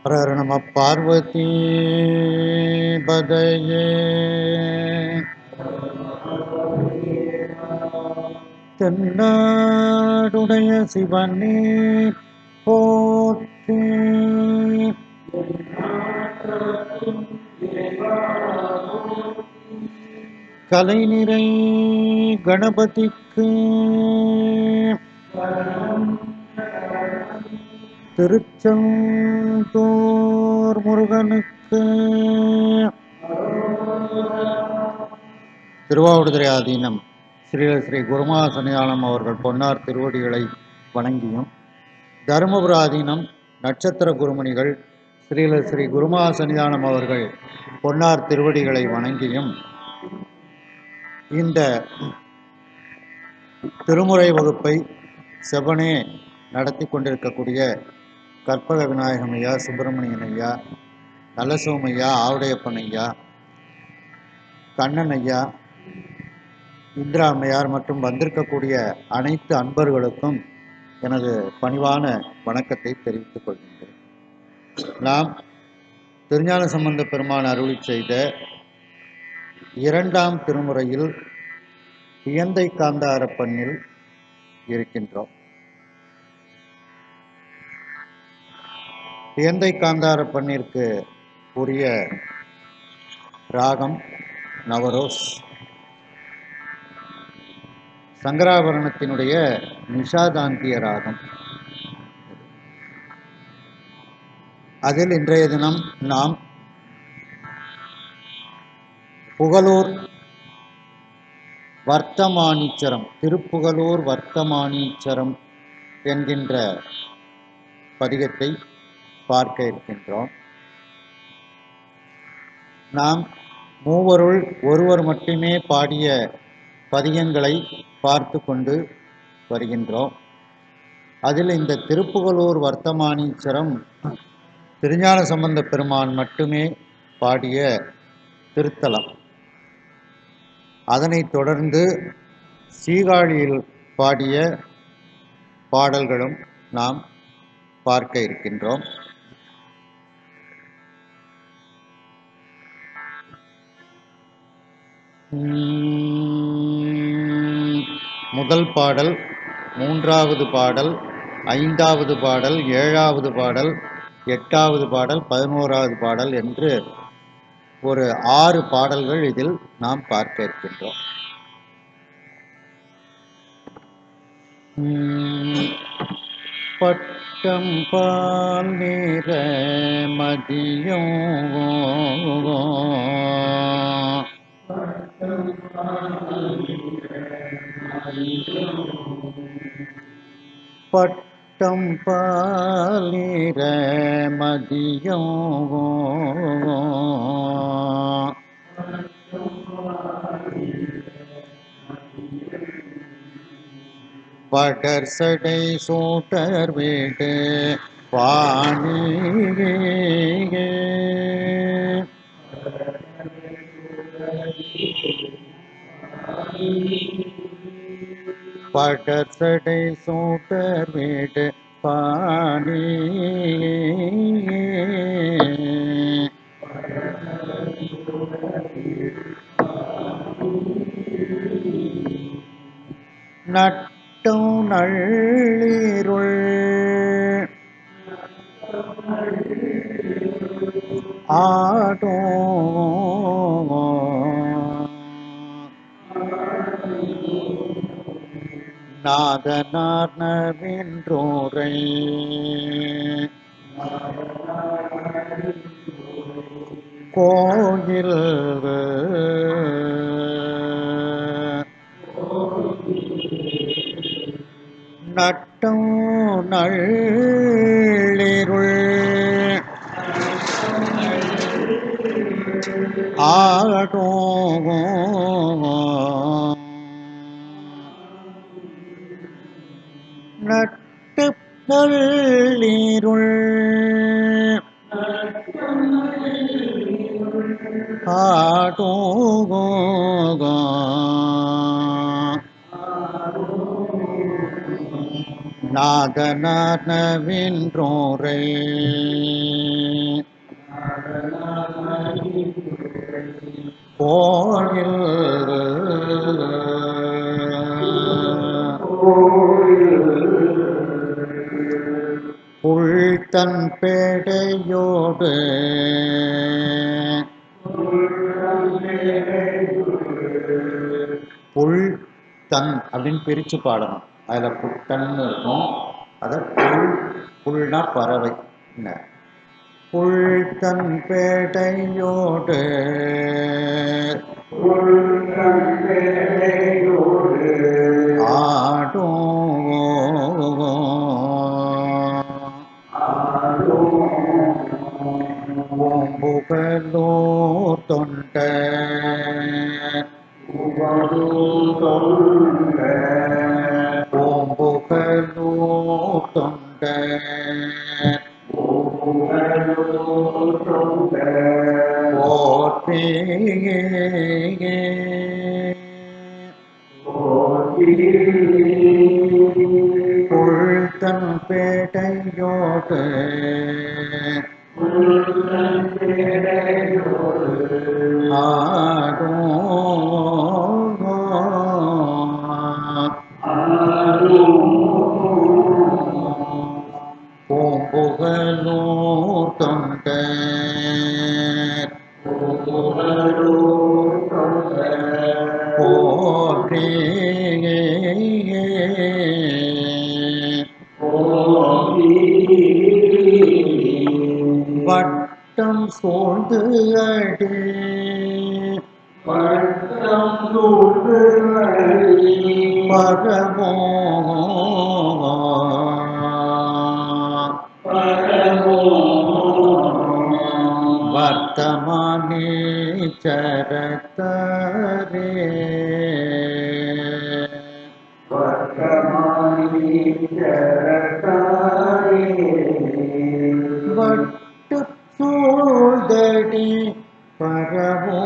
ஹர ஹர நம பார்வதி பதையே தென்னாடுடைய சிவனே போற்றி கலைநிறை கணபதிக்கு திருச்செந்தூர் முருகனுக்கு திருவாவடுதுறை ஆதீனம் ஸ்ரீ குருமா சன்னிதானம் அவர்கள் பொன்னார் திருவடிகளை வணங்கியும், தருமபுர ஆதீனம் நட்சத்திர குருமணிகள் ஸ்ரீ குருமா சன்னிதானம் அவர்கள் பொன்னார் திருவடிகளை வணங்கியும் இந்த திருமுறை வகுப்பை செவனே நடத்தி கொண்டிருக்கக்கூடிய கற்பக விநாயகம் ஐயா, சுப்பிரமணியன் ஐயா, நல்லசோமையா, ஆவுடையப்பன் ஐயா, கண்ணன் ஐயா, இந்திரா அம்மையார் மற்றும் வந்திருக்கக்கூடிய அனைத்து அன்பர்களுக்கும் எனது பணிவான வணக்கத்தை தெரிவித்துக் கொள்கின்றேன். நாம் திருஞான சம்பந்த பெருமான் அருளி செய்த இரண்டாம் திருமுறையில் பியந்தை காந்தார பண்ணில் இருக்கின்றோம். பியந்தை காந்தார பண்ணிற்கு உரிய ராகம் நவரோஸ். சங்கராபரணத்தினுடைய நிஷாதாந்திய ராகம். அதில் இன்றைய தினம் நாம் புகழூர் வர்த்தமானீச்சரம், திருப்புகழூர் வர்த்தமானீச்சரம் என்கின்ற பதிகத்தை பார்க்க இருக்கின்றோம். நாம் மூவருள் ஒருவர் மட்டுமே பாடிய பதிகங்களை பார்த்து கொண்டு வருகின்றோம். அதில் இந்த திருப்புகழூர் வர்த்தமானீச்சரம் திருஞான சம்பந்த பெருமான் மட்டுமே பாடிய திருத்தலம். அதனைத் தொடர்ந்து சீகாழியில் பாடிய பாடல்களும் நாம் பார்க்க இருக்கின்றோம். முதல் பாடல், மூன்றாவது பாடல், ஐந்தாவது பாடல், ஏழாவது பாடல், எட்டாவது பாடல், 11வது பாடல் என்று ஒரு 6 பாடல்கள் இதில் நாம் பார்க்க இருக்கின்றோம். பட்டம் பால் நிற மதியம் பட்டம் பால் நிற மதியம் படர் சடை சூட்டர் வீடு பாணி படர் சடை சூட்டர் வீடு பாணி நட்டம் நள்ளிருள் ஆடோ நாதனார் நவின்றோரை கோயில் நட்டம் நள்ளிருள் ஆடோ நட்டு நள்ளிருள் ஆடோ நாதனார் நவின்றோரை கோயில் புழ்தன் பேடையோடு புழ்தன் அப்படின்னு பிரிச்சு பாடணும். அதுல புட்டன்னு இருக்கும். அத புல்னா பறவை. புழ்தன் பேடையோடு பூம்புகழூர் தொண்ட பூம்புகழூர் தொண்ட போற்றி புழ்தன் பேடையோடு பூம்புகழூர் தொண்ட போற்றி வட்டம் சூழ்ந்து அடி பரமோ வர்த்தமானே சரத்தரே வட்டு சூழ்தடி பரமோ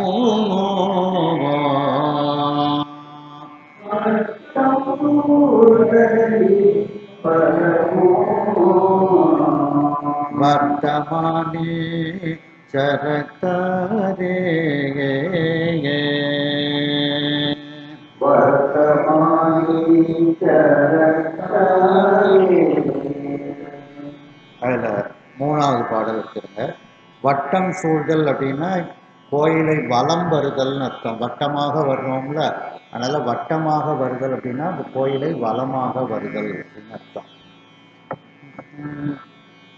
வர்த்தமானே சரத்தரே அதுல மூணாவது பாடல் இருக்குதுங்க. வட்டம் சூழ்தல் அப்படின்னா கோயிலை வலம் வருதல்னு அர்த்தம். வட்டமாக வர்றோம்ல, அதனால வட்டமாக வருதல் அப்படின்னா அந்த கோயிலை வலமாக வருதல் அப்படின்னு அர்த்தம்.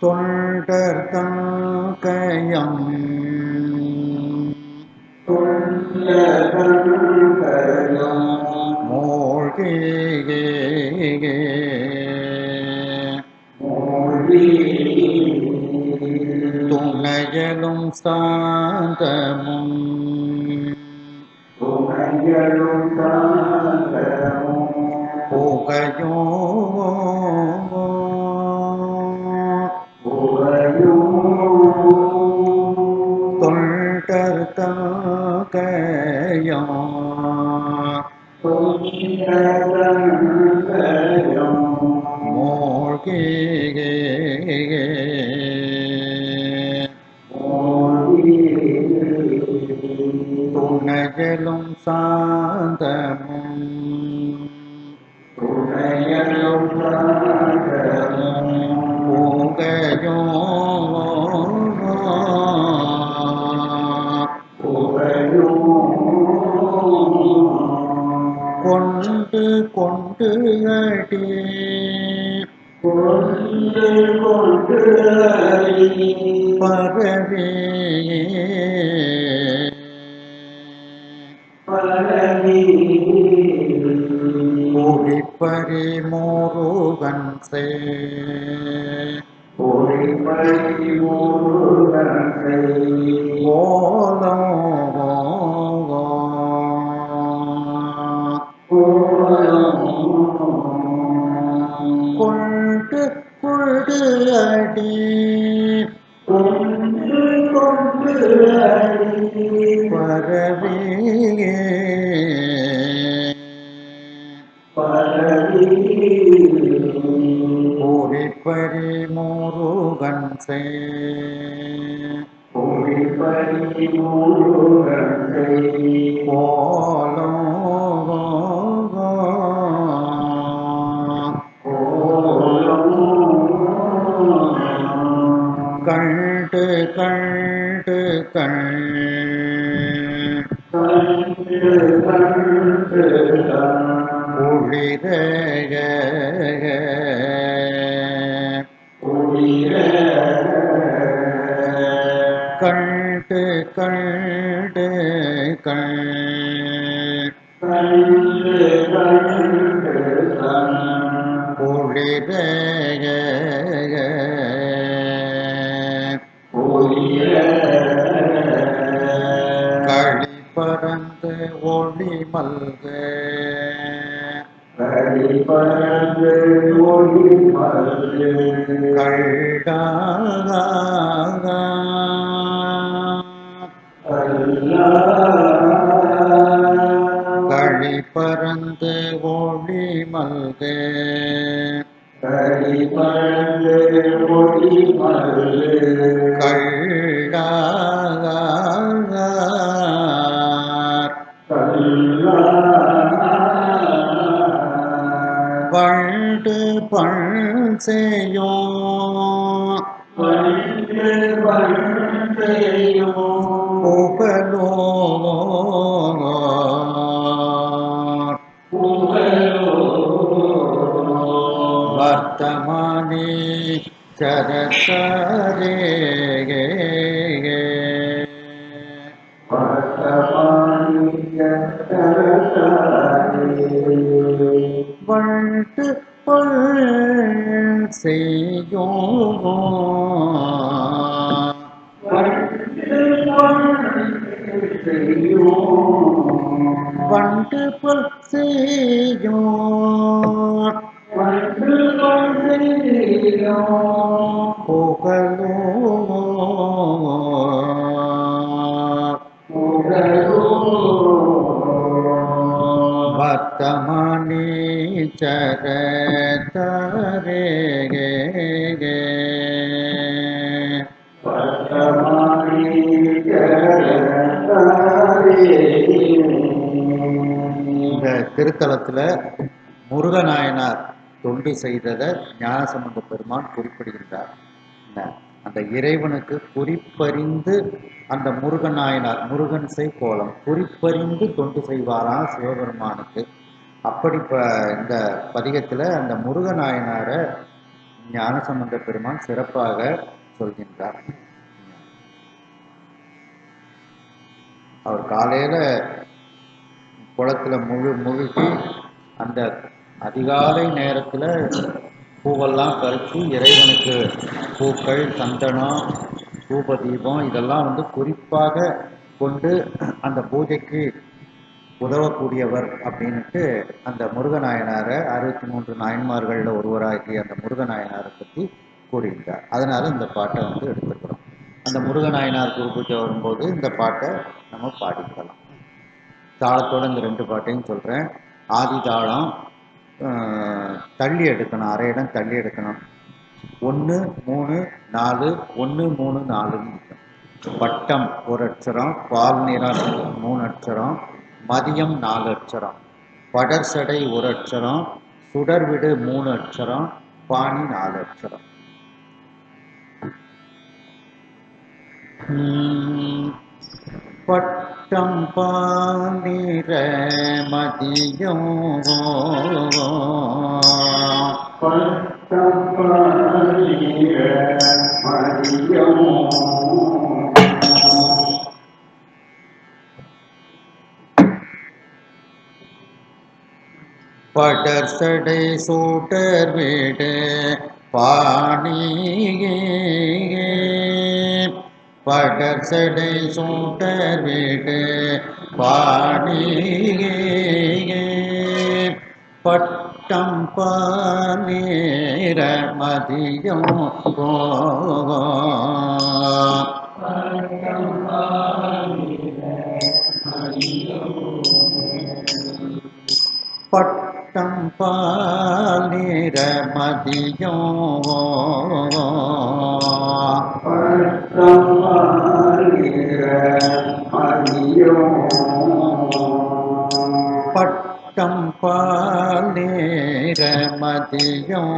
தொண்டர் தங்கையம் மூழ்கி துணையலும் சாந்தமும் புகையோ தொண்டர் தங்கையம் மூழ்கி துணையலும் சாந்தமும் புகையோ கொண்டு கொண்டு அடி பரவே பொழிப்பறி முருகன் கொண்டு கொண்டு அடி பரவே பொழிப்பறி முருகன் கண்டு கண்டு கண்டு கண்டு களி பறந்து ஒளி மல்க களி பறந்து ஒளி மல்க வண்டு பண் செய்யும் புகழோ வர்த்தமானி சரசரே வண்டு பண் செய்யும் வண்டு பல் செய்யும் புகழோ வர்த்தமானி சரதரே இந்த திருத்தலத்துல முருகநாயனார் தொண்டு செய்ததை ஞானசம்பந்த பெருமான் குறிப்பிடுகின்றார். அந்த இறைவனுக்கு குறிப்பறிந்து அந்த முருகநாயனார் முருகன் செய் கோலம் குறிப்பறிந்து தொண்டு செய்வாராம் சிவபெருமானுக்கு. அப்படி இந்த பதிகத்துல அந்த முருகநாயனாரை ஞானசம்பந்த பெருமான் சிறப்பாக சொல்கின்றார். அவர் காலையில குளத்துல முழுகி அந்த அதிகாலை நேரத்துல பூவெல்லாம் பறித்து இறைவனுக்கு பூக்கள் சந்தனம் தூப தீபம் இதெல்லாம் குறிப்பாக கொண்டு அந்த பூஜைக்கு உதவக்கூடியவர் அப்படின்ட்டு அந்த முருகநாயனாரை 63 நாயன்மார்களில் ஒருவராகிய அந்த முருகநாயனாரை பற்றி கூறுகின்றார். அதனால இந்த பாட்டை எடுத்துக்கிறோம். அந்த முருகநாயனார் குரு பூஜை வரும்போது இந்த பாட்டை நம்ம பாடிக்கலாம். தாளத்தோட இந்த 2 பாட்டையும் சொல்கிறேன். ஆதி தாளம் தள்ளி எடுக்கணும், அரை இடம் தள்ளி எடுக்கணும். 1 3 4 1 3 4 வட்டம் ஒரு அட்சரம், பால் நிறம் 3 அட்சரம், மதியம் 4 அட்சரம், படர்சடை ஒரு அட்சரம், சுடர்விடு 3 அட்சரம், பாணி 4 அட்சரம். பட்டம் பாலிர மதியம் பட்டம் பாலிர மதியம் படர்சடை சூட்டர் வீடு பாணியே படர்சடை சூட்டர் வீடு பாணியே பட்டம் பாலீர மதியம் பட்டம் பாலீர மதியம் பட்டம் பாலேர மதியம்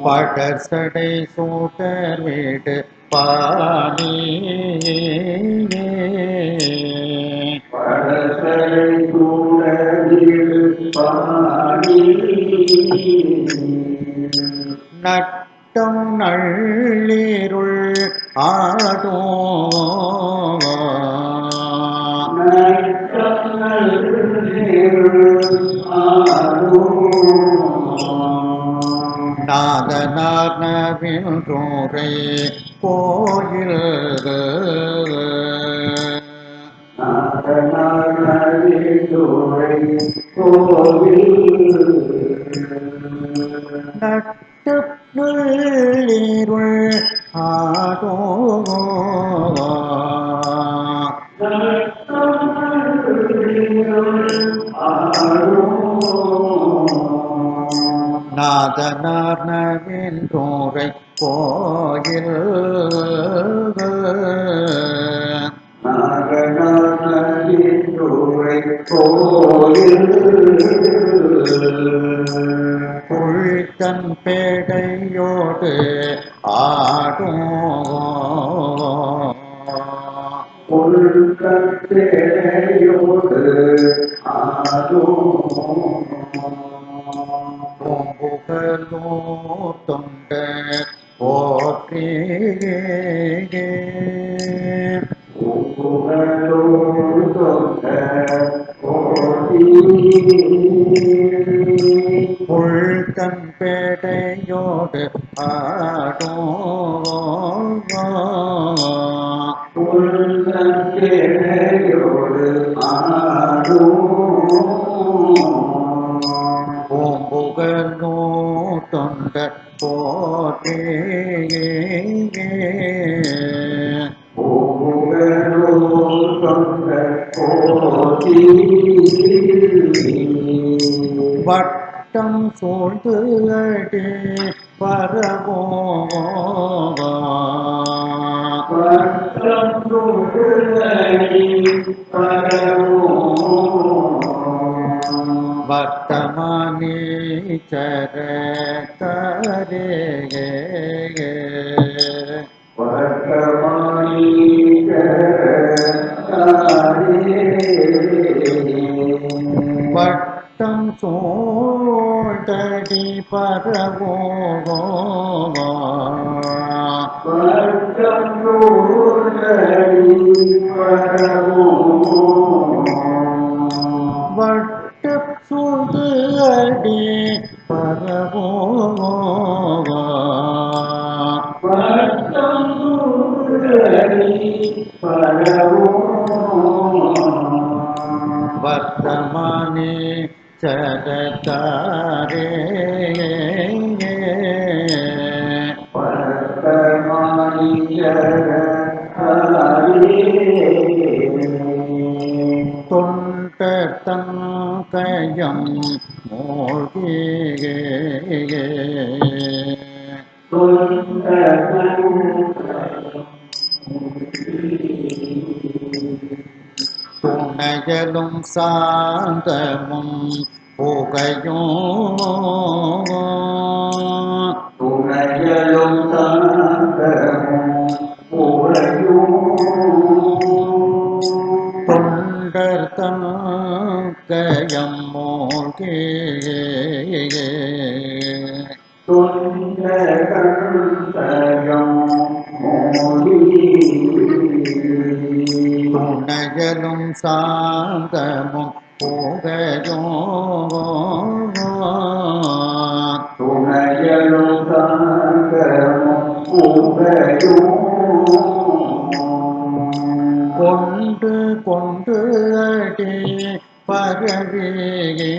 படசடை சூட்டர் வீடு பாணி படசடை சூட்டர் வீடு பாணி நட்டம் நள்ளிருள் ஆடோ நாதனார் நவின்றோரை கோயில் நட்டு நள்ளிருள் ஆடோ நாதனார் நவின்றோரை கோயில் புழ்தன் பேடையோடு ஆடும் பூம்புகழோ தொண்ட போற்றி புழ்தன் பேடையோடு ஆடும் பூம்புகழோ தொண்ட போற்றி வட்டம் சூழ்ந்து அடி பரவோ வர்த்தமானீச்சர கரே வட்டம் சூழ்ந்தடி பரவோ வட்ட சூழ்ந்து அடி பரவோ வர்த்தமானே சரதாரே தொண்ட தங்கயம் மூழ்கியே துணையலும் சாந்தமும் புகையும் தொண்டர் தங்கயம் மூழ்கியே துணையலும் சாந்தமும் புகையும் கொண்டு கொண்டு அடி பரவியே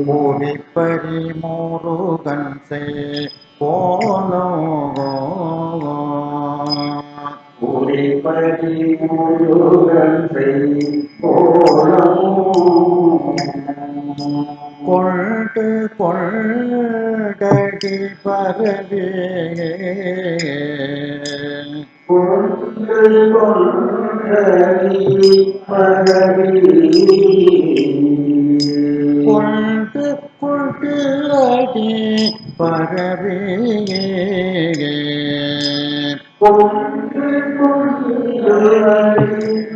பூரிப்பரி முருகன் செய் கோலம் பூரிப்பரி முருகன் செய் கோலம் கொண்டு கொண்டடி பரவே கொண்டு கொண்டடி பரவி கொண்டு கொண்டு அடி பரவே கொண்டு கொண்டடி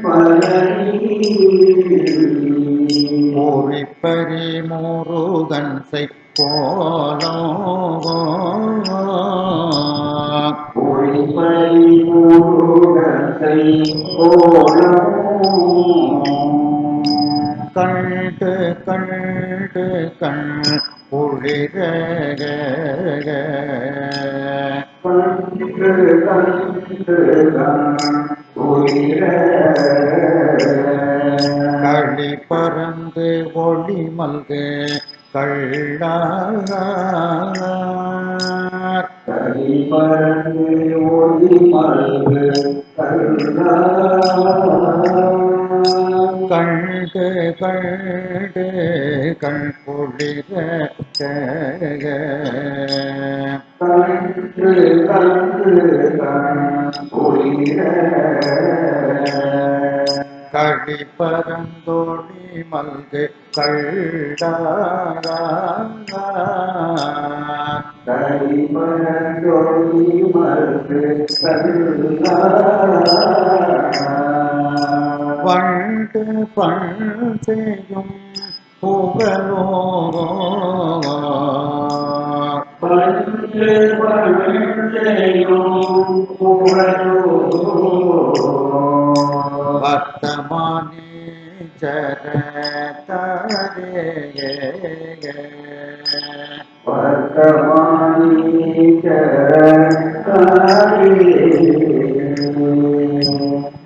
பரவி பூரிப்பரி முருகன் செய் கோலம் பொய்ப்பறி முருகன் செய் கோலம் கண்டு கண்டு கண் குளிர கண்டு கண்டு உயிர களி பறந்து ஒளி மல்கு கள்ளார் கரிமரங்கு ஒளி மல்கு கண்டு கண்டு கண் குளிர கண்டு கண்டு உயிர களி பரந்தோழி மல்கு கள்ளார் கரிமரங்கொழி மல்கு வண்டு பண் செய்யும் புகழோ பண்டு பண்டையும் புகழோ வர்த்தமானி சரதரே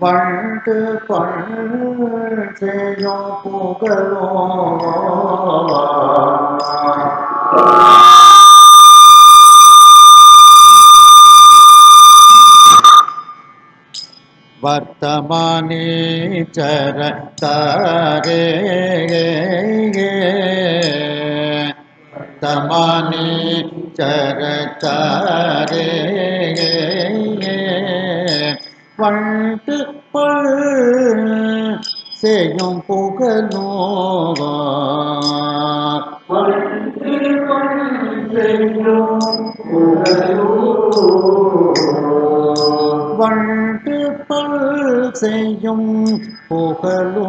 வண்டு பண் செய்யும் புகழோ வர்த்தமானி சரதரே தமானி சரதரே வண்டு பல் செய்யும் புகழோ வண்டு பல் செய்யும் புகழோ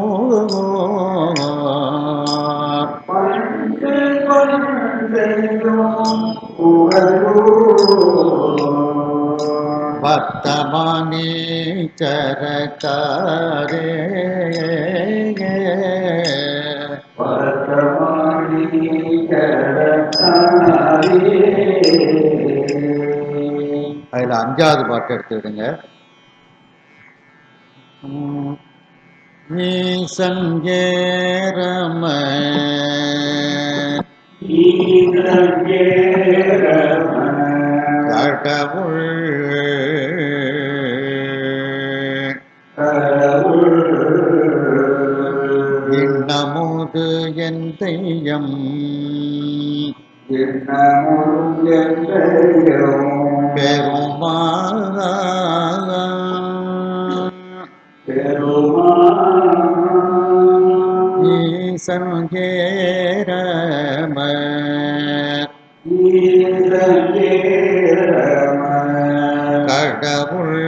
வர்த்தமானி சரதரே அதில் அஞ்சாவது பாட்டு எடுத்துக்கிடுங்க. ஈசன் ஏரம கடவுள் இன்னமுது என் தெய்யம் பெருமா ஈசன் ஏரம கடவுள்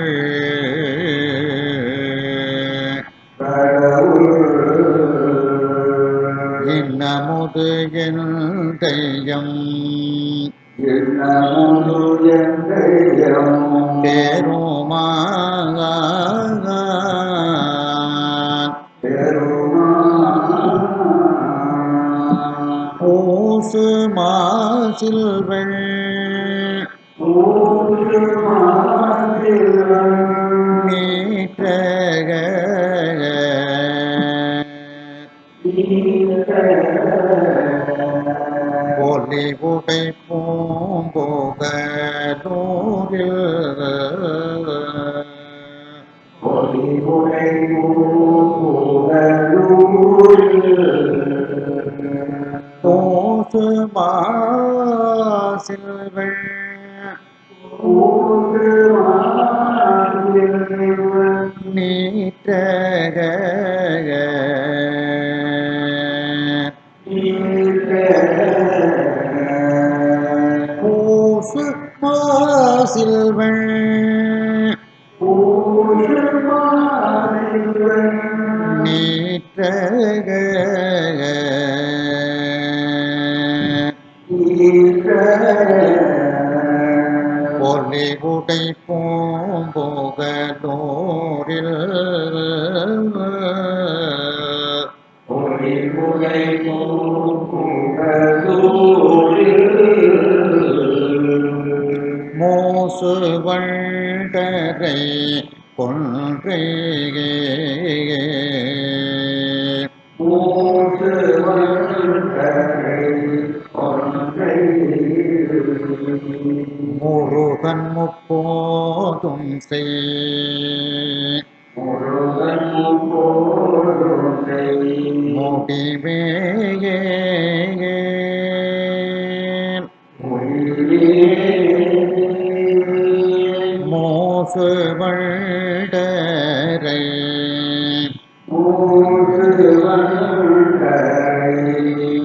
இன்னமுது என் தெய்யம் பெருமா பூசு மாசில்வள் நீற்றக பொலி உடை பூம்போகலூரில் பொலிவுடை பூங்கலூரில் போசு மாசில்வள் ஊன்று மாநிலங்கள் நீற்றக போசு மாசில்வள் நீற்றக பொலி உடை பூம்போகலூரில் மோசு வண்டரை கொன்றை முருகன் முப்போதும் செய் முடிவே மோசு வண்டரை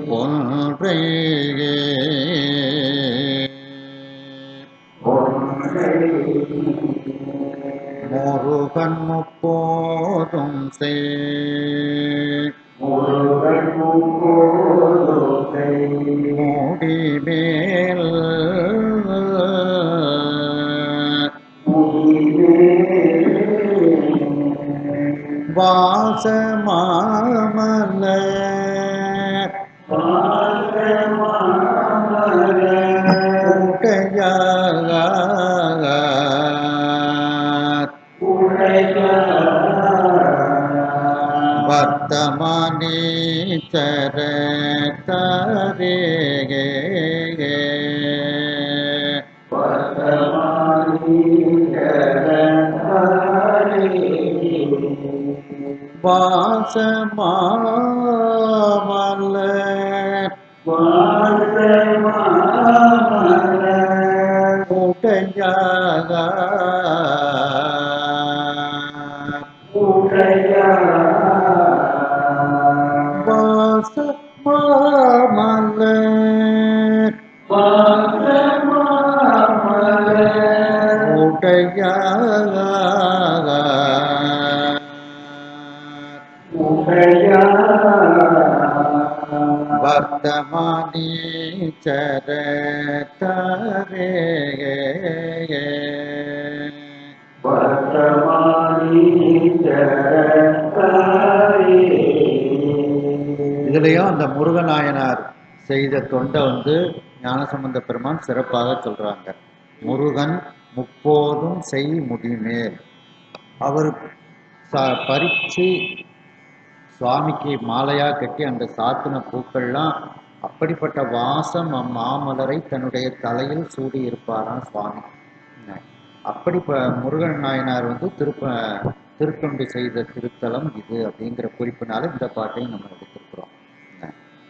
கொன்றை முருகன் முப்போதும் செய் முடிமேல் வாசமாமலர் உடையார் வர்த்தமானீச்சர தாரேகே வாசமாமலர் உடையார் வாசமாமலர் உடையார் வர்த்தமானீச்சர தாரேகே இதுலயும் அந்த முருகநாயனார் செய்த தொண்டை ஞானசம்பந்த பெருமான் சிறப்பாக சொல்றாங்க. முருகன் முப்போதும் செய் முடிமேல். அவர் பறிச்சு சுவாமிக்கு மாலையா கட்டி அந்த சாத்தின பூக்கள்லாம் அப்படிப்பட்ட வாசம் அம்மாமலரை தன்னுடைய தலையில் சூடி இருப்பாராம் சுவாமி. அப்படி முருகன் நாயனார் திருத்தொண்டு செய்த திருத்தலம் இது அப்படிங்கிற குறிப்பினால இந்த பாட்டையும் நம்ம எடுத்திருக்கிறோம்.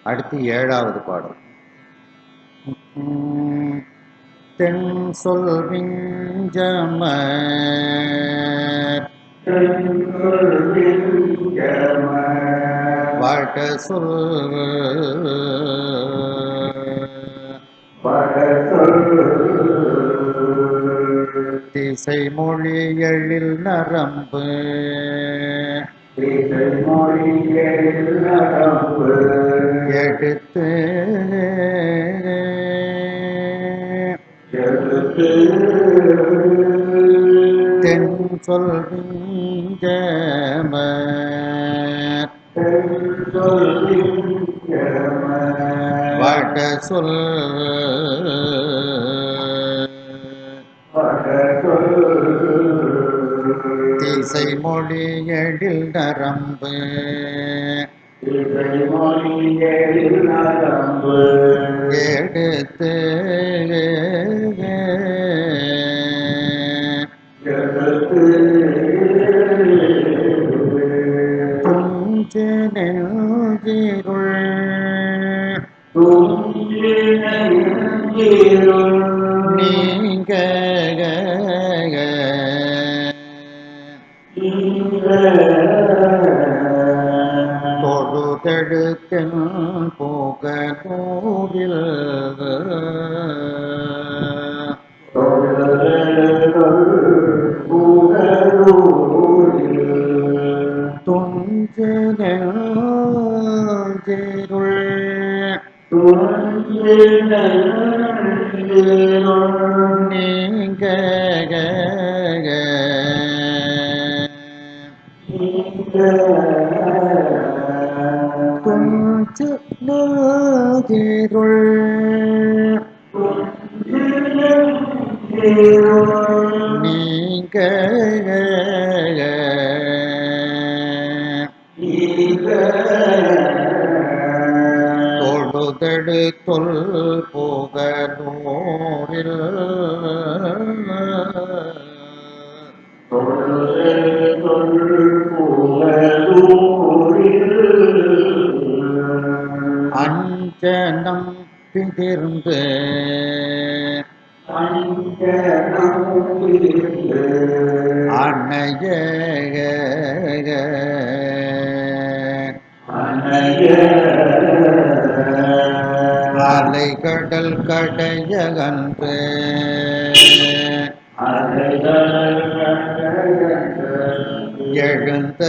அடுத்து 7வது பாடல். தென் சொல் விஞ்சமர் வட சொல் திசை மொழி எழில் நரம்பு எடுத்து தென் சொல் விஞ்சமர் வட சொல் திசை மொழி எழில் நரம்பு இசைமொழியில் நரம்பு எடுத்து எடுத்து துஞ்சு நெஞ்சிருள் துஞ்சி நெஞ்சிருள் நீங்க தொழுதெடுத்தன் புகழூரில் துஞ்சு நெஞ்சிருள் நீங்க துஞ்சு நெஞ்சிருள் நீங்க தொழுதெடு தொல் புகழூரில் அஞ்சனம் பிதிர்ந்து அணைய அலைகடல் கடையகன்று எழுந்த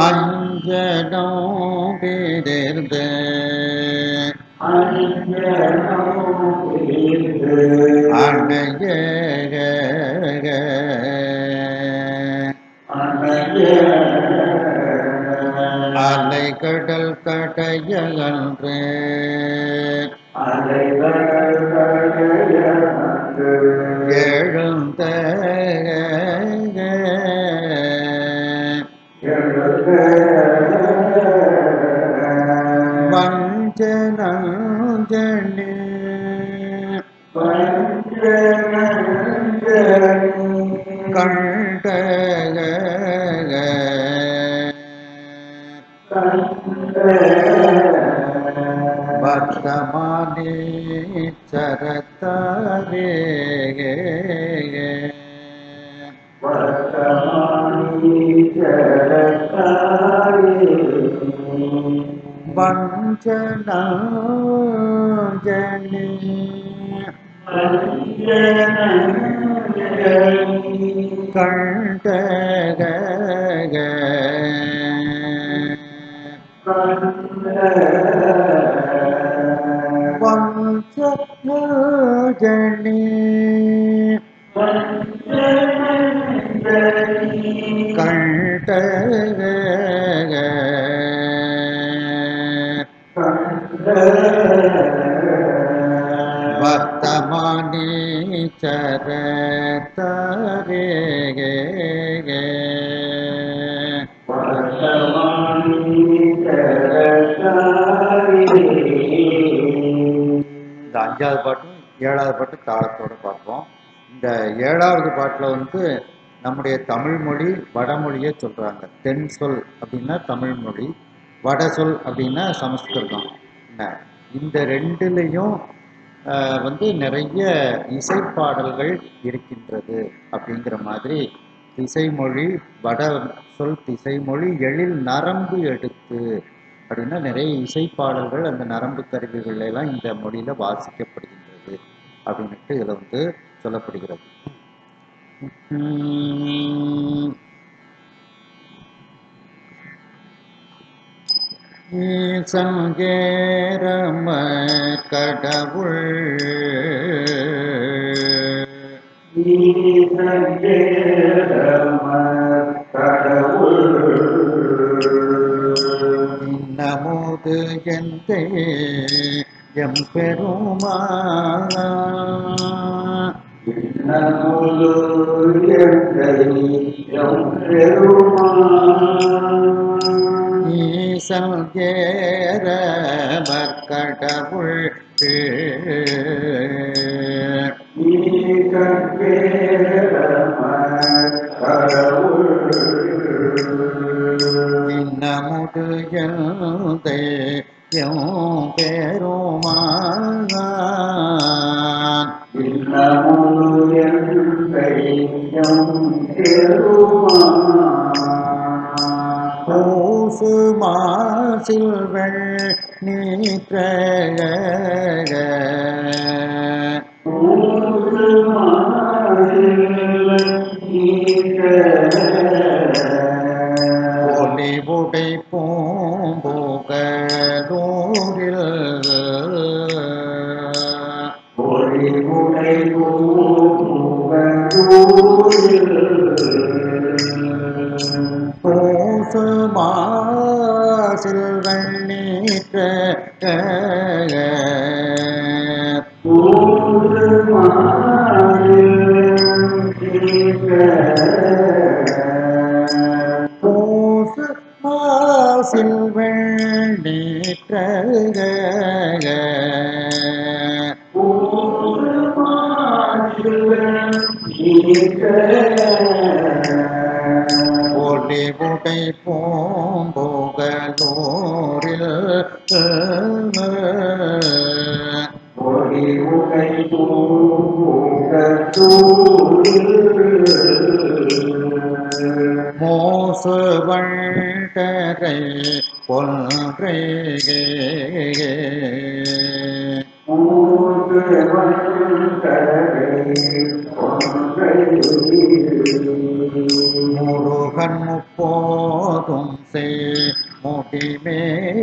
அஞ்சனோ பிதிர்ந்து அணைய அலைகடல் கடையகன்று எழுந்த வஞ்சனஞ்சனி கண்ட வர்த்தமானி சரத்தாரே வஞ்சனஞ்சனி கண்ட வஞ்சனஞ்சனி கண்ட வர்த்தமானி சரத்தாரே இந்த அஞ்சாவது பாட்டும் ஏழாவது பாட்டு தாளத்தோட பார்ப்போம். இந்த ஏழாவது பாட்டில் வந்து நம்முடைய தமிழ் மொழி வடமொழியை சொல்கிறாங்க. தென் சொல் அப்படின்னா தமிழ் மொழி, வட சொல் அப்படின்னா சமஸ்கிருதம். என்ன இந்த ரெண்டுலேயும் வந்து நிறைய இசைப்பாடல்கள் இருக்கின்றது அப்படிங்கிற மாதிரி திசைமொழி வட சொல் திசைமொழி எழில் நரம்பு எடுத்து அப்படின்னா நிறைய இசைப்பாடல்கள் அந்த நரம்பு கருவிகள் எல்லாம் இந்த மொழியில வாசிக்கப்படுகின்றது அப்படின்ட்டு இதில் வந்து சொல்லப்படுகிறது. சங்கேரம கடவுள் இன்னமுது எந்த எம்பெருமா இன்னமுது எந்தை எம்பெருமான் ஈசன் ஏற மற்கடவுள் இன்னமுது எந்தை எம்பெருமான் பூசு மாசில்வள் நீற்ற ஒலி உடை பூம்புகலூரில் பூசு மாசில்வள் நீற்ற பூசு மாசில்வள் நீற்ற ஒளி உடை பூம்புகலூரில் மோசு வண்டரை கொன்றை முருகன் முப்போதும் செய் முடிமேல்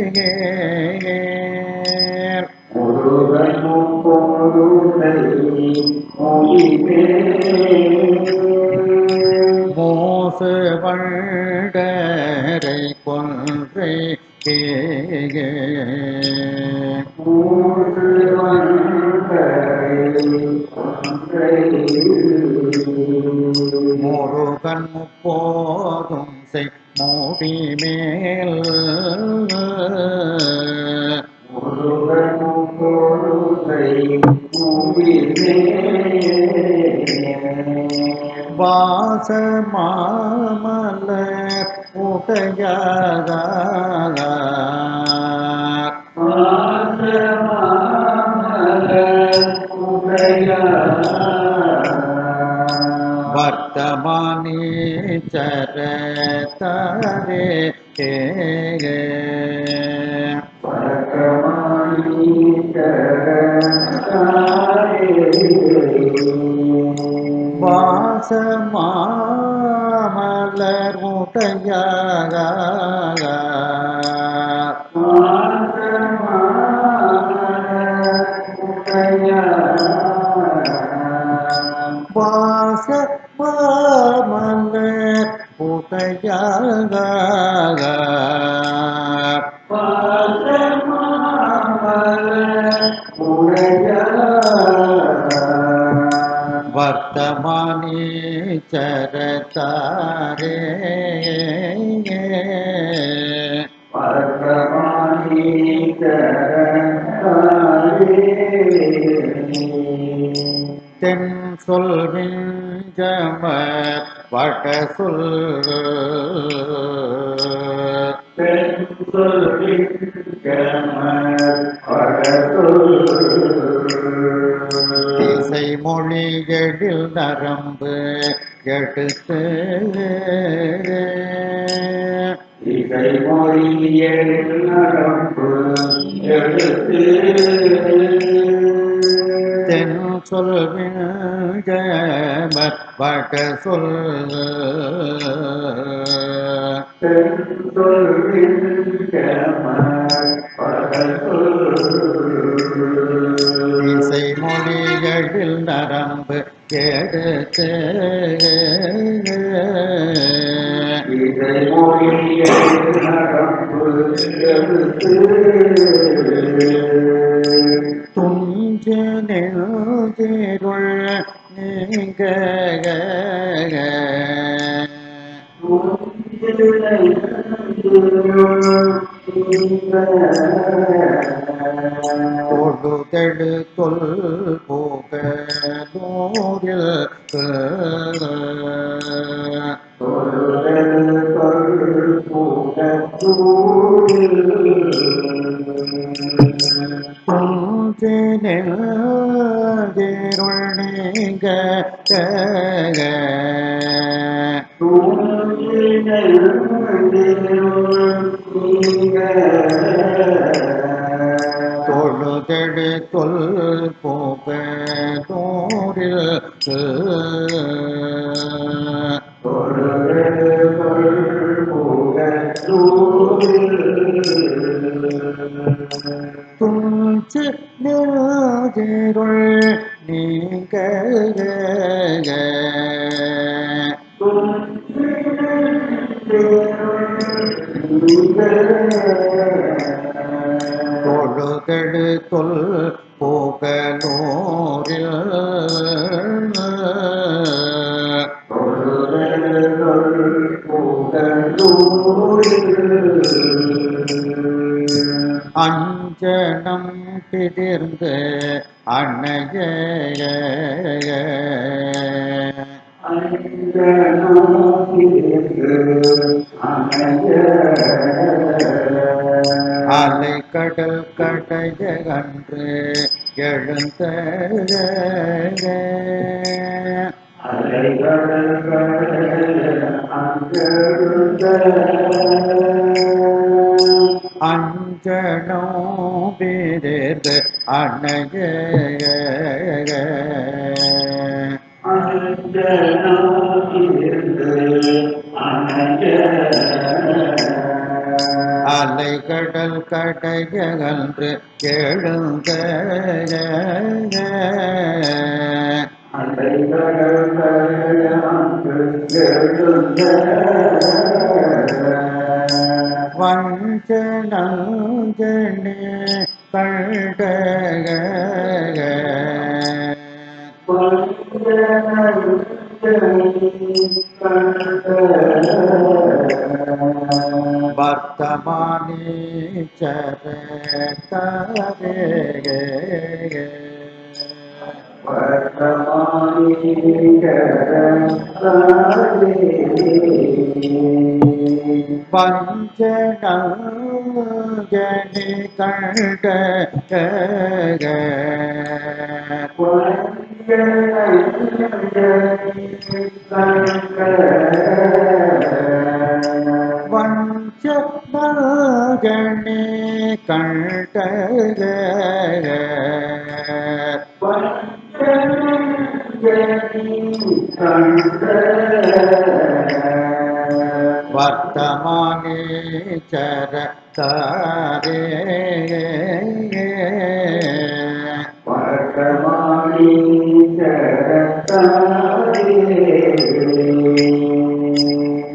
மோசு வண்டரை கொன்றை முருகன் முப்போதும் செய் முடிமேல் வாச மாமலர் உடையார் வர்த்தமானீச்சர தாரே வாச மாமலர் உடையார் வாச மாமலர் உடையார் வர்த்தமானீச்சர தாரே தென் சொல் விஞ்சமர் வட சொல் திசை மொழிகளில் நரம்பு எடுத்து தென் சொல் விஞ்சமர் வட சொல் இசை மொழிகளில் நரம்பு எடுத்து துஞ்ச நெருள் தொழுதெடு தொல் போக நூறில் தேருள் நீங்க தொழுதெடு தொல் போக நூறில் துஞ்சு நெருள் நீங்க தொழுதெடு தொல் போக நூறில் அஞ்சனம் பிதிர்ந்து அன்னைய அலை கடல் கடைய அன்று எழுந்த அஞ்சனோ பிதிர்ந்து அன்னைய அலை கடல் கடைய அன்று எழுந்த வஞ்சனஞ்சனே கண்டக வர்த்தமானீச்சர தரே வஞ்சனஞ்சனே கண்டக வஞ்சனஞ்சனே கண்டக வர்த்தமானே சர தாரே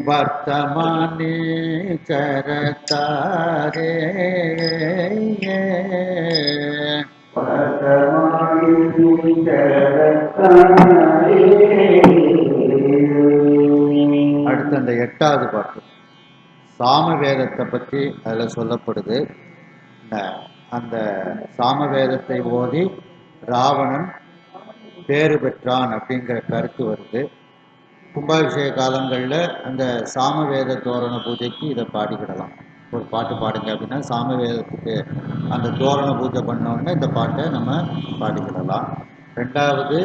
வர்த்தமானே சர தாரே அடுத்து அந்த 8வது பாட்டு சாமவேதத்தை பற்றி அதில் சொல்லப்படுது. அந்த சாமவேதத்தை ஓதி ராவணன் பேறு பெற்றான் அப்படிங்கிற கருத்து வருது. கும்பாபிஷேக காலங்களில் அந்த சாமவேத தோரண பூஜைக்கு இதை பாடிக்கிடலாம். ஒரு பாட்டு பாடுங்க அப்படின்னா சாமவேதத்துக்கு அந்த தோரண பூஜை பண்ணோடனே இந்த பாட்டை நம்ம பாடிக்கிடலாம். 2வது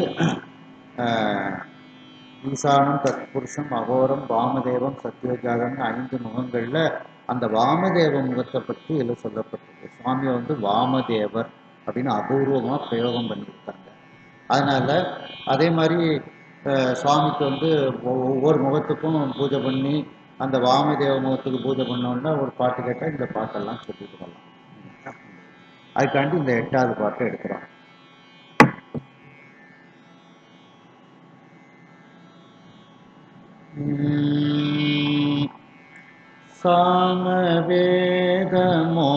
ஈசானம் தத்புருஷம் அகோரம் வாமதேவம் சத்யோஜாகம்னு 5 முகங்களில் அந்த வாமதேவ முகத்தை பற்றி இதில் சொல்லப்பட்டிருக்கு. சுவாமியை வாமதேவர் அப்படின்னு அபூர்வமாக பிரயோகம் பண்ணியிருக்காங்க. அதனால் அதே மாதிரி சுவாமிக்கு ஒவ்வொரு முகத்துக்கும் பூஜை பண்ணி அந்த வாமதேவ முகத்துக்கு பூஜை பண்ணோன்னா ஒரு பாட்டு கேட்டால் இந்த பாட்டெல்லாம் சொல்லிட்டு வரலாம். அதுக்காண்டி இந்த 8வது பாட்டை எடுக்கிறோம். சாமவேதமோ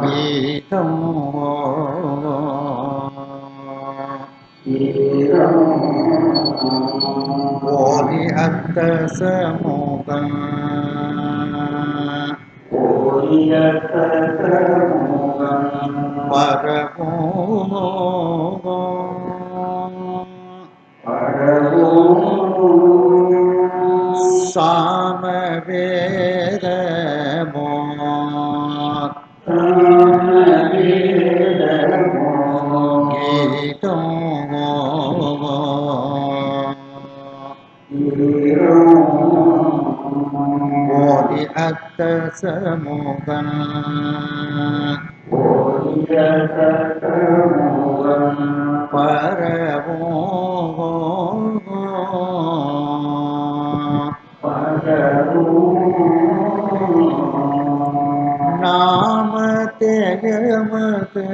கீதமோ ஓதி அத்த சமூகம் சாமவேதமோ கீதம் போதி அத்த சமூகம் பரவோ நாமதேயமது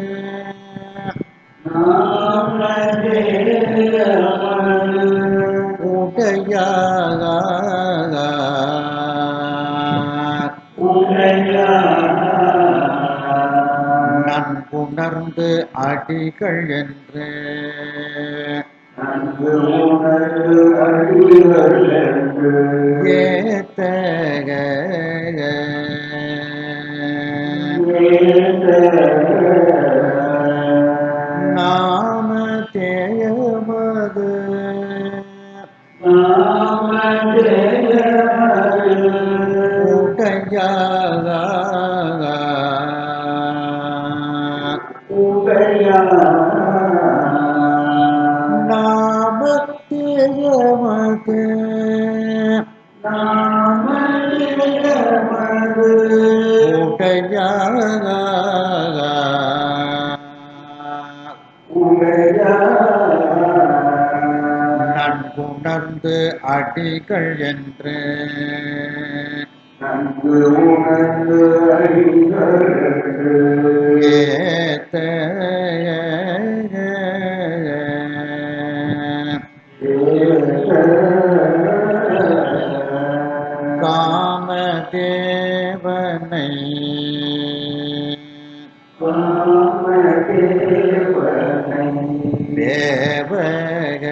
உடையார் நன்குணர்ந்து அடிகள் என்று ஏத்தக நாமதேயமது நாமதேயமது நன்குணர்ந்து அடிகள் என்று ஏத்த காமதேவனை தேவக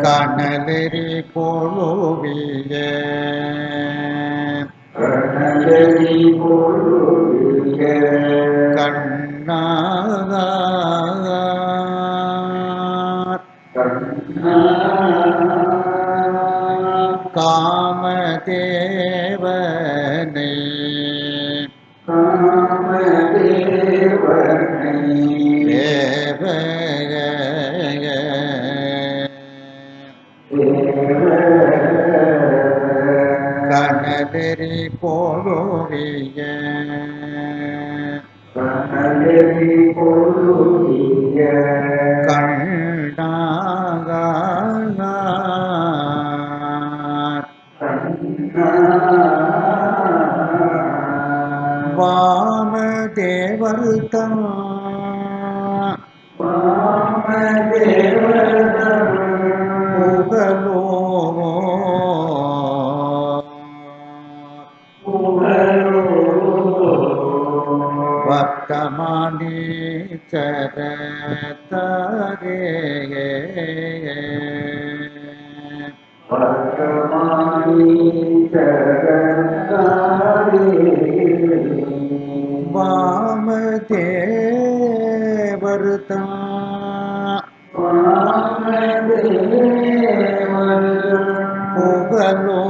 கனலெறி கொழுவிய கண்ணார் காமதேவனை கனலெறி கொழுவிய கண்ணார் வாமதேவர்தம் புகழோ வர்த்தமானீச்சரதரே வாமதேவர்தம் புகழோ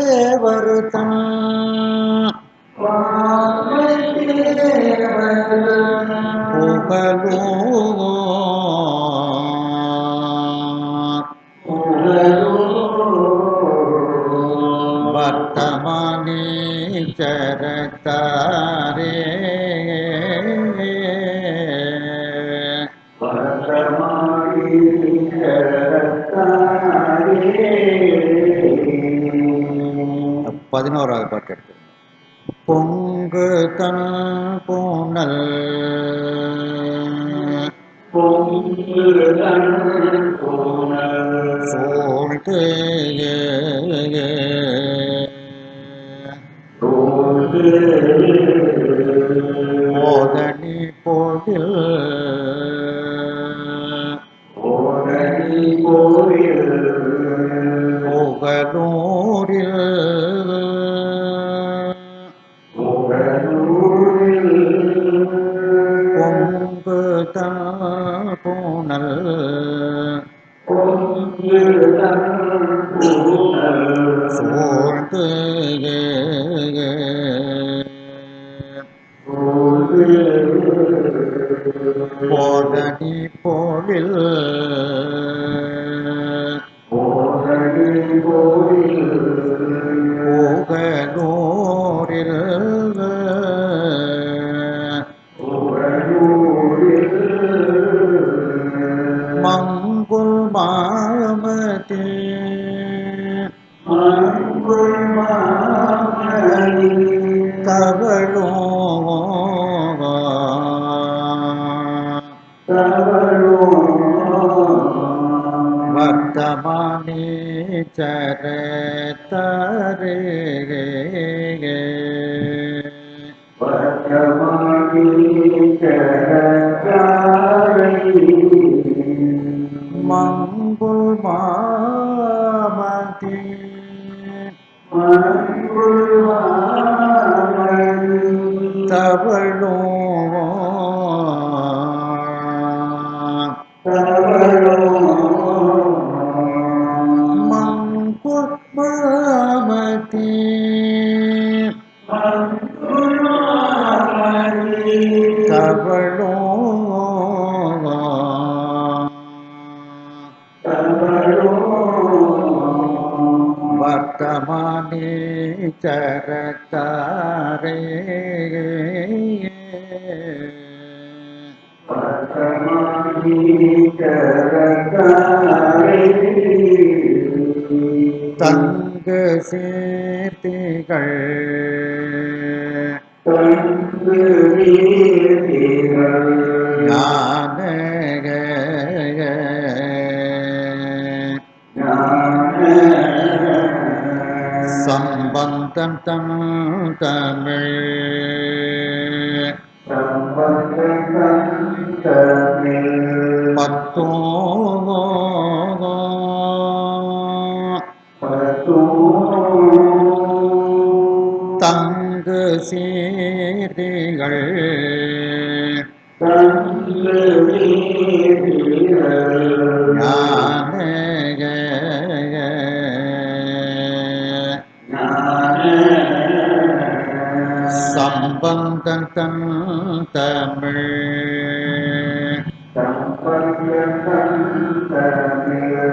வாமதேவர்தம் புகழோ வர்த்தமானி சரத்தாரே பதினோராவது பாட்டு எடுத்து பொங்கு தன் பூனல் சூழ்ந்து போதனி போதில் புகழூரில் பொங்கு பூனல் சூழ்ந்து போதனி போழில் புகழூரில் மங்குல் மாமதி தவழோ வர்த்தமானி சரத்தரே மங்குல் மாமதி தவழோ மங்குல் மாமதி தவழோ வர்த்தமானி சரத்தாரே தங்கு சீர்த்திகள் ஞான சம்பந்தம் தம் தமிழ் பத்தோ தங்கு சீர்திகள் ஞான சம்பந்தம் தம் தமிழ்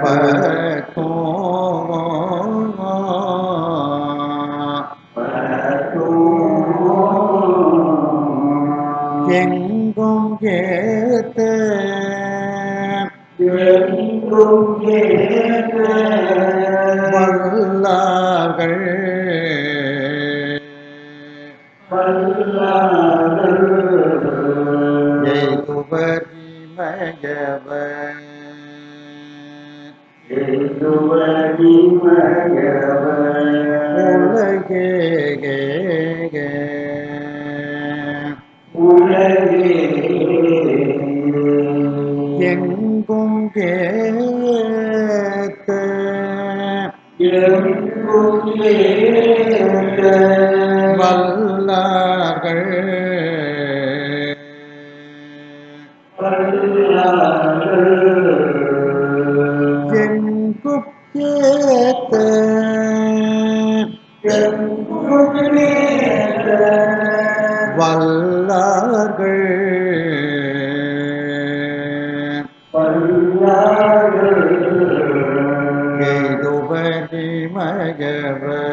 பத்தோ எங்கும் ஏத்த வல்லார்கள் எங்கும் கேத்த வல்லார்கள் எங்கும் கேத்த வல்லார்கள் எய்துவதி மகவர்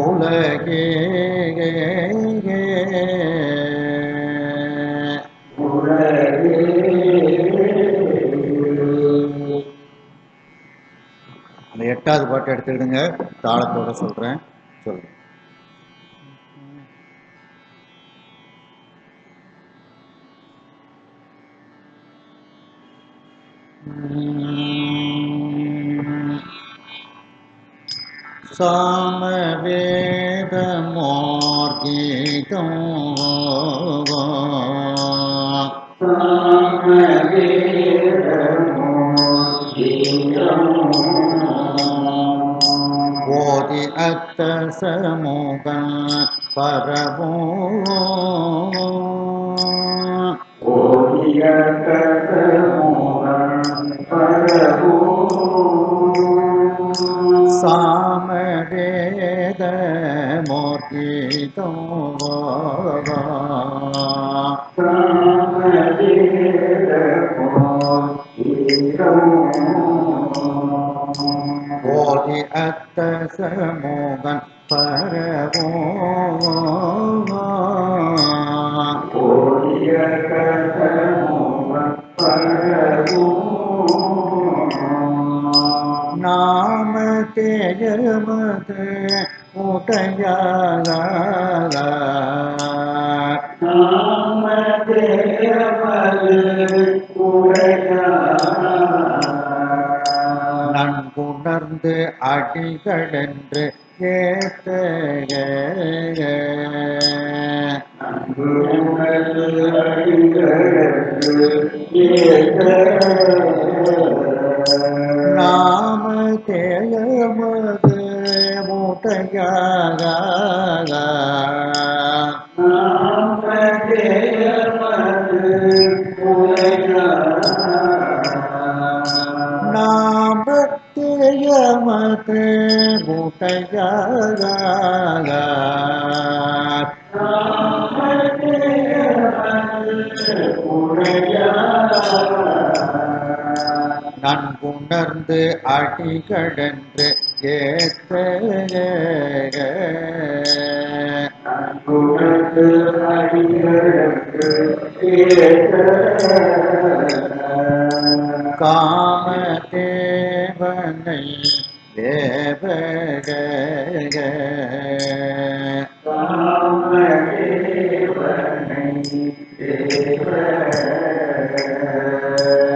உலகே அந்த எட்டாவது பாட்டு எடுத்துக்கிடுங்க, தாளத்தோட சொல்றேன். சொல்லுங்க. சாமவேதமோர்கீதம் ஓதி அத்த சமூகம் பரவோ சாமவேத மோர்கீதோ ஓதி அத்த சமூகம் பரவோ நாம தேயமது உடையாத நன்குணர்ந்து அடிகளென்று ஏத்த நாம தேயமது உடையாத நாமத்தேயமது உடையாத நன்குணர்ந்து அடிகளென்று ஏத்த காமதேவனை தேவக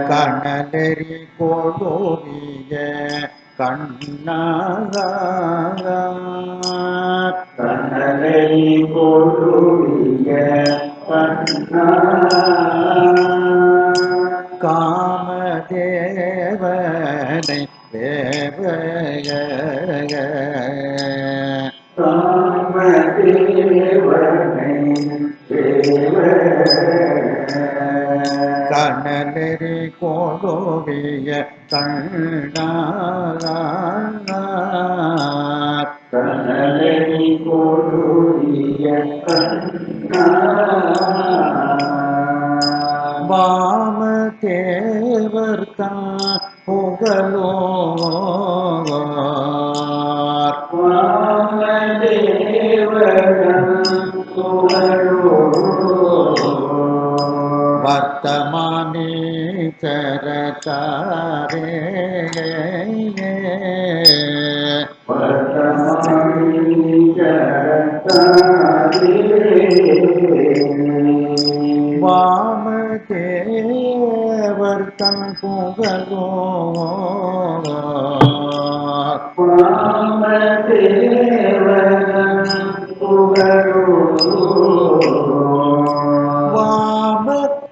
கணலெறி கொடோவிய கண்ணாக காமதேவனை தேவக கணலெறி கொடோவிய கண்ணாக வாமதேவர் தான் புகழோ வர்த்தமானி சரதாரே வாமதேவர் தன் புகழோ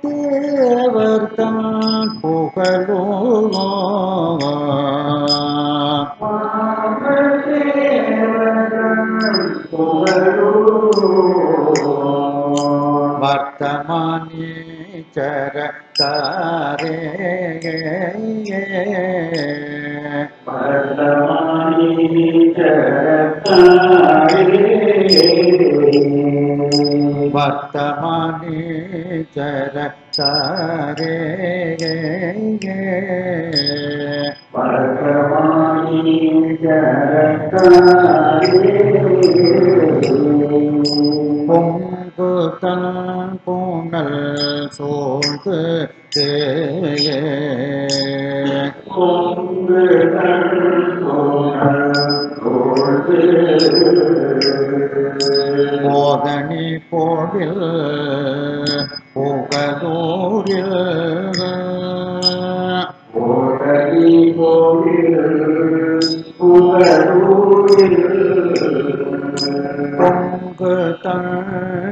வாமதேவர் தன் புகழோ வர்த்தமானி சரதாரே வர்த்தமானி சரதாரே பொங்கு தன் பூனல் சோழ்ந்து போதனி போடில் புகழூரில் பொங்கு தன்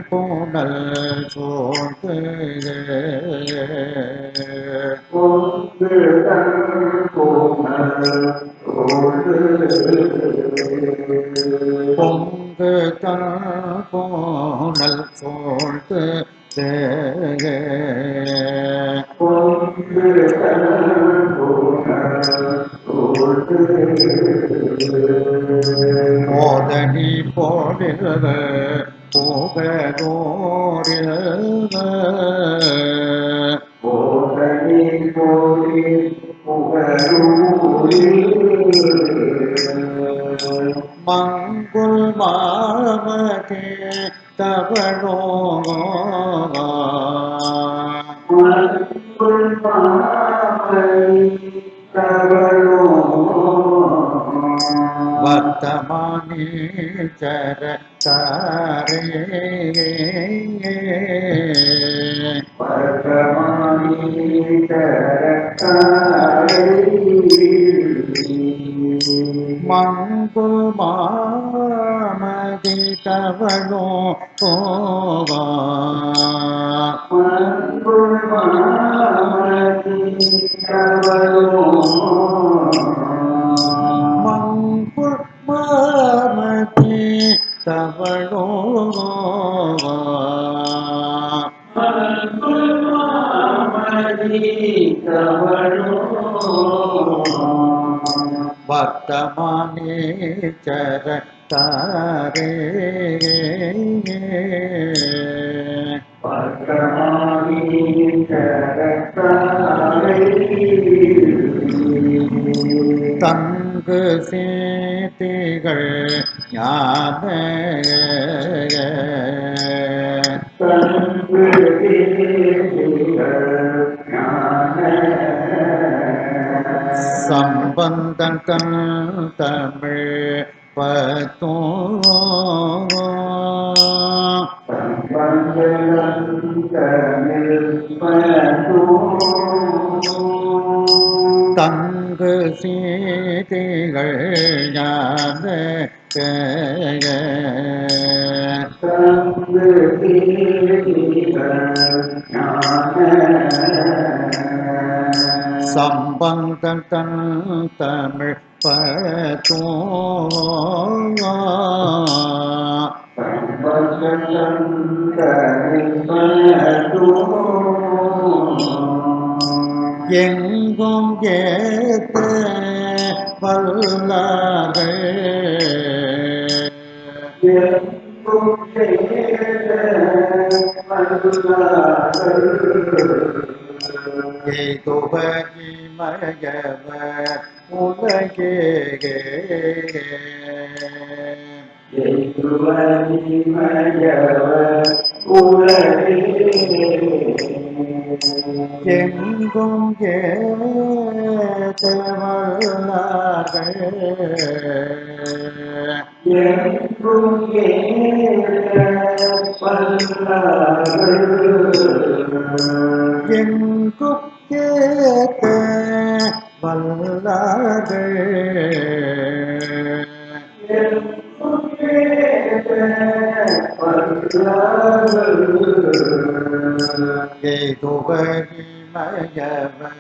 பூனல் சோர்ந்து பொங்கு தன் பூனல் சோர்ந்து மோதனி போடில் புகழோரில் மங்குல் மாமதே தவளோ வர்த்தமானி சர தாரே மங்குல் மாமதி தவளோ மங்குல் மாமதி தவளோ வர்த்தமானே சர தாரே தங்கு சேத்திகள் ஞான சம்பந்தன் தன் தமிழ் பத்தோ தங்கு சீதிகள் ஞான சம்பந்தன் தன் தமிழ் பத்தோ எங்கும் ஏத்த வல்லார்கள் எய்துபகி மயவர் உலகே எங்கும் ஏத்த வல்லார்கள் எங்கும் ஏத்த வல்லார்கள் எய்துபகி மயவர்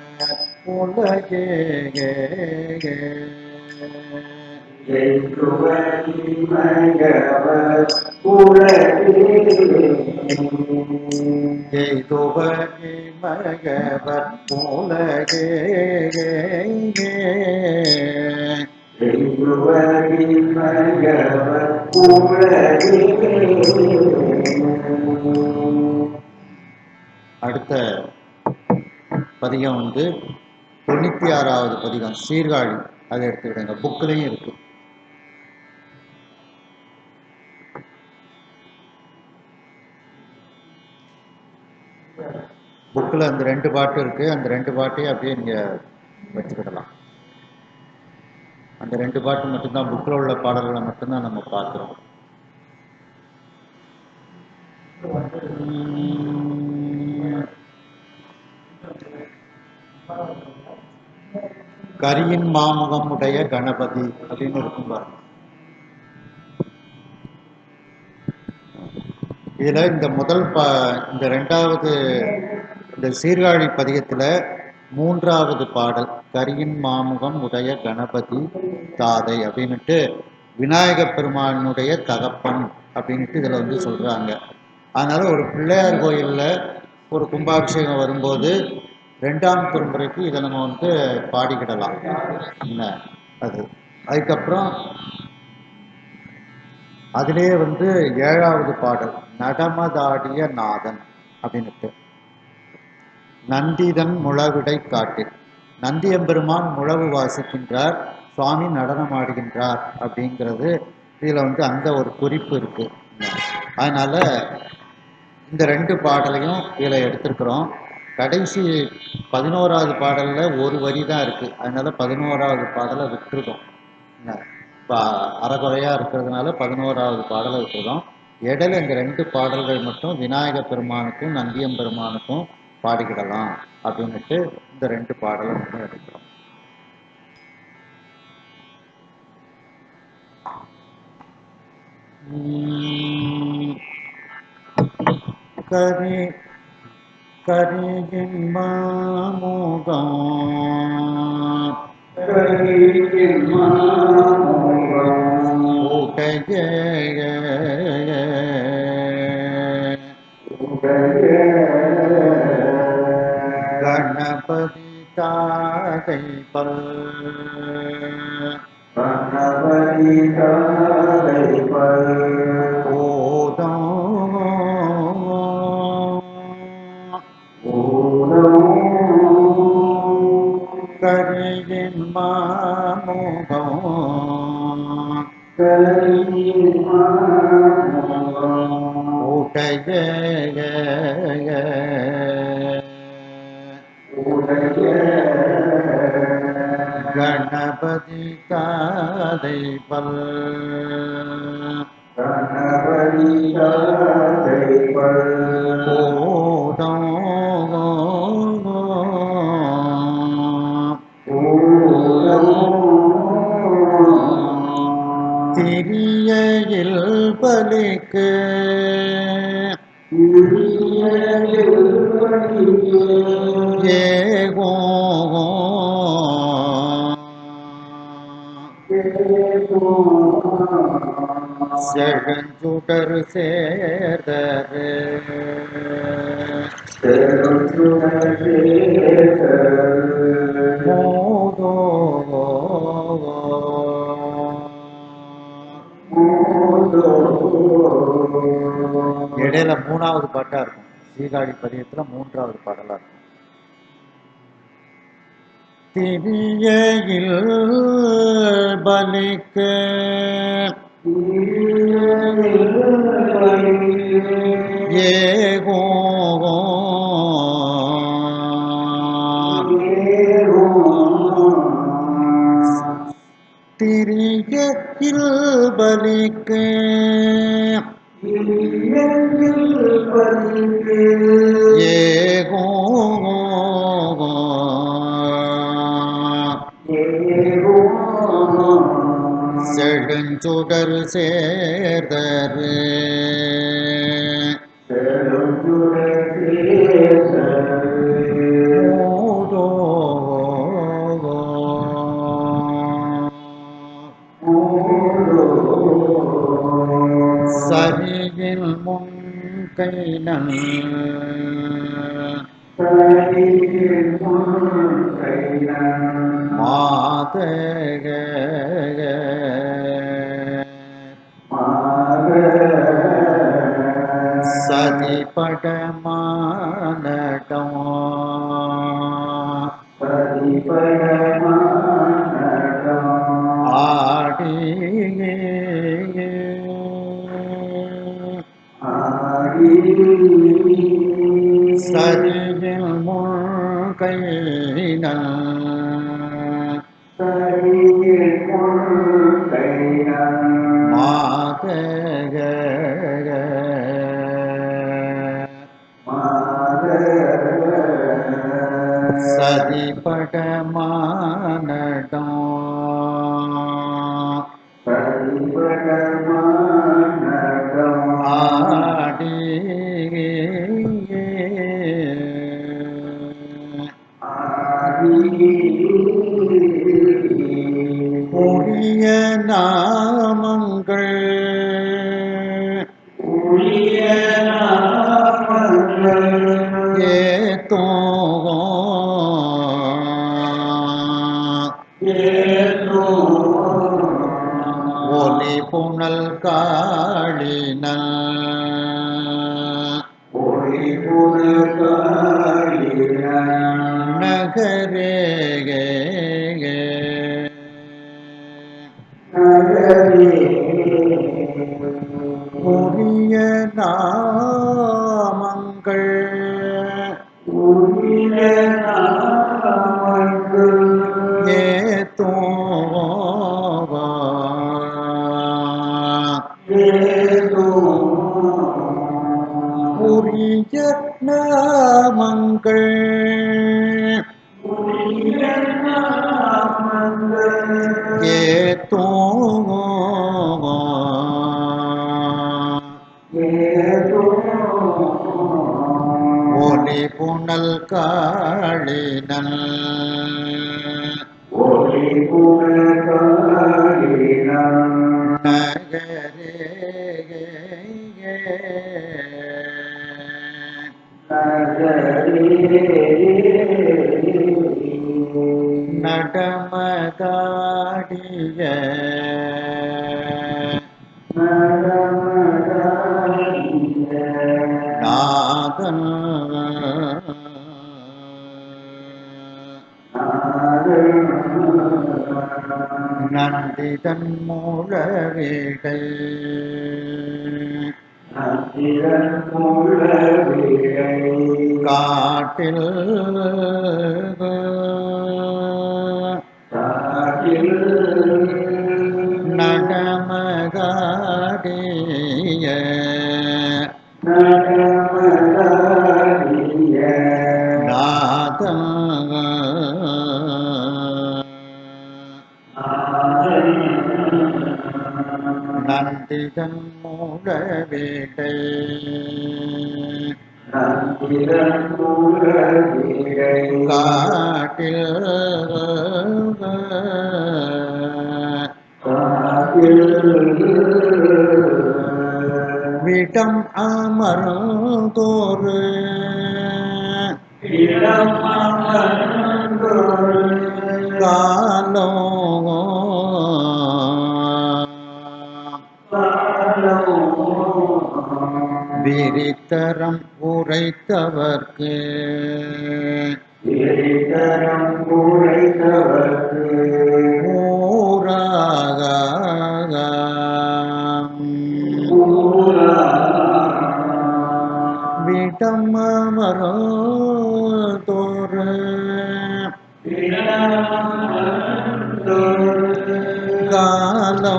உலகே எய்துபகி மயவர் உலகே அடுத்த பதிகம் வந்து 96வது பதிகம் சீர்காழி. அதை எடுத்துக்கிடுங்க, புக்கிலையும் இருக்கு. புக்கில் அந்த 2 பாட்டு இருக்கு. அந்த 2 பாட்டையும் அப்படியே நீங்க வச்சுக்கிடலாம். அந்த 2 பாட்டு மட்டும்தான், புக்கில் உள்ள பாடல்களை மட்டும்தான் நம்ம பார்க்குறோம். கரியின் மாமுகம் உடைய கணபதி அப்படின்னு இருக்கும் பாருங்க. இதுல இந்த இந்த ரெண்டாவது இந்த சீர்காழி பதிகத்துல மூன்றாவது பாடல் கரியின் மாமுகம் உடைய கணபதி தாதை அப்படின்னுட்டு விநாயக பெருமானுடைய தகப்பன் அப்படின்ட்டு இதுல வந்து சொல்றாங்க. அதனால ஒரு பிள்ளையார் கோயில்ல ஒரு கும்பாபிஷேகம் வரும்போது ரெண்டாம் திருமுறைக்கு இதை நம்ம வந்து பாடிக்கிடலாம். என்ன அது அதுக்கப்புறம் அதிலேயே வந்து ஏழாவது பாடல் நடமதாடிய நாதன் அப்படின்னுட்டு நந்திதன் முழவிடை காட்டில் நந்தியம்பெருமான் முழவு வாசிக்கின்றார், சுவாமி நடனம் ஆடுகின்றார் அப்படிங்கிறது இதில் வந்து அந்த ஒரு குறிப்பு இருக்கு. அதனால இந்த ரெண்டு பாடலையும் இதில் எடுத்திருக்கிறோம். கடைசி 11வது பாடல்ல ஒரு வரி தான் இருக்கு, அதனால 11வது பாடலை விட்டுருக்கோம். இப்போ அறகுறையா இருக்கிறதுனால 11வது பாடலை விட்டுருக்கோம். இடையில இந்த ரெண்டு பாடல்கள் மட்டும் விநாயக பெருமானுக்கும் நந்தியம் பெருமானுக்கும் பாடிக்கிடலாம் அப்படின்னுட்டு இந்த ரெண்டு பாடலை மட்டும் எடுக்கிறோம். கரியின் மாமுகம் கணபதி தாதை பல் கரியின் மாமுகம் உடைய கணபதி தாதை பல் திரியையில் பலிக்கு ஏகோ செழுஞ்சுடர் சேர்தரு மோதோ இடையில 3வது பாட்டா இருக்கும். சீர்காழி பதிகத்துல 3வது பாடலா இருக்கும். திரியையில் பலிக்கு ஏகோ திரியையில் பலிக்கு ஏகோ செழுஞ்சுடர் சேர்தரு மோதோ சரியில் முன்கைனன் மாதக சதிபடமானடம் ஆடி சரியில் முன்கைனன் மாதக சதிபடமானடம் ஆடி உரிய நாமங்கள் ஏத்தோ ஒலி புனல் காளினல் நகரே உரிய நாமங்கள் ஏத்தோ உரிய நாமங்கள் ஏத்தோ ஒலி புனல் காளினல் நகரே நடமதாடிய நாதன் நந்திதன் மூலவேடை காட்டில் நடமதாடிய நாதன் நந்திதன் மூலவேடை காட்டில் விடம் அமர்ந்தோரு காலோ விரித்தரம் உரைத்தவர்க்கு ஊராக விடம் அமர்ந்தோரு காலோ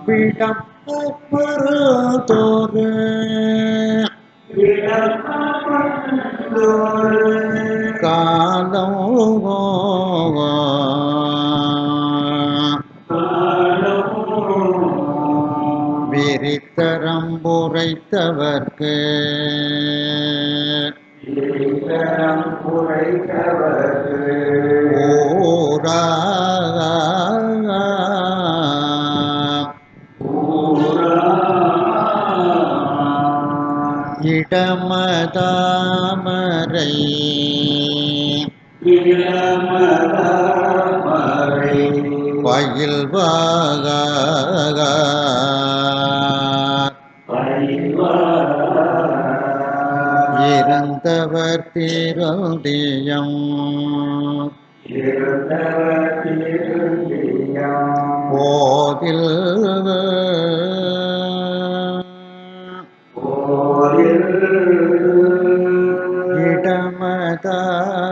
விடம் அமர்ந்தோரு காலோ விரித்தரம்புரைத்தவர்க்கு ஊரா இடமதாமரை பயில்வாக இருந்தவர் திருந்தியம் போதில்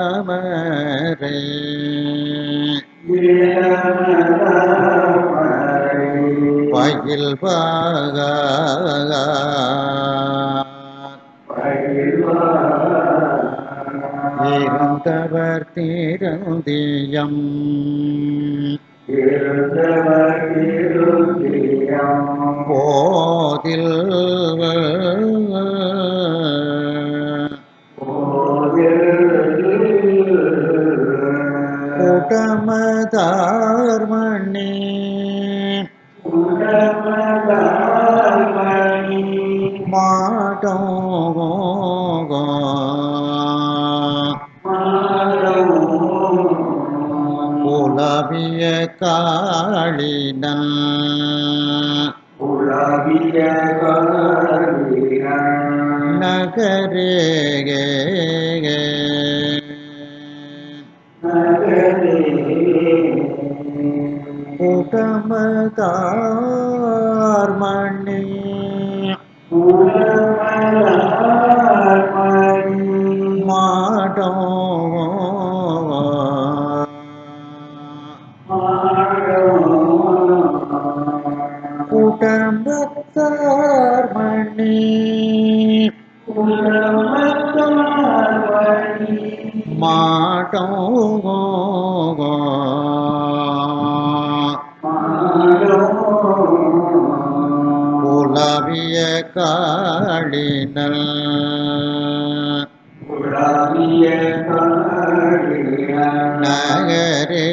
இடமதாமரை பயில்வாக இருந்தவர் திருந்தியம் போதில் உடமதார் மணி மாடம் உலவிய காளினன் நகரே உடமதார் மணி மாடம் உடம்பத்தார் மணி மாடம் உலவிய காளினல் நகரே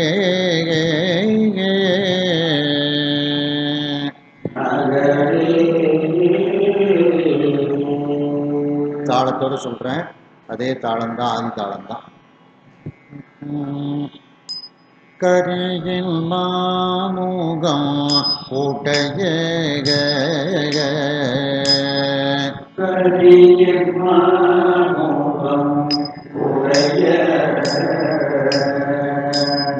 தாளத்தோடு சொல்றேன். அதே தாளம்தான், ஆதி தாளம்தான். கரியின் மாமுகம் உடைய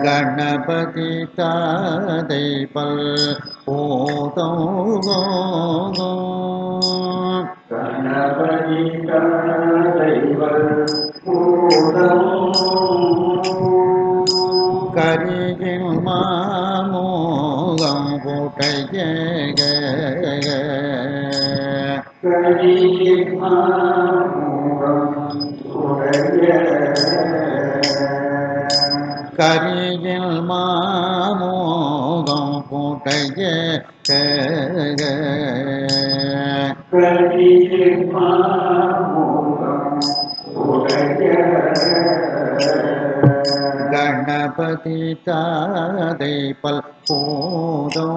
கணபதி தாதை பல் போதம் கரியின் மாமுகம் உடைய கரியில் மாமோகம் புடைய கணபதி தாதை பல் போதோ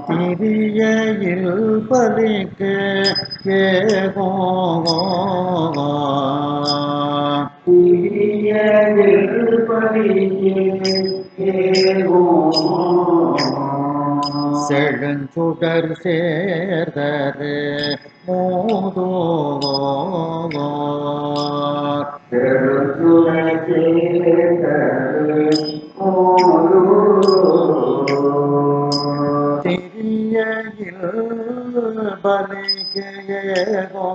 திரியையில் பலிக்கு ஏகோ செழுஞ்சுடர் சேர்தரு மோதோ திரியையில் பலிக்கு ஏகோ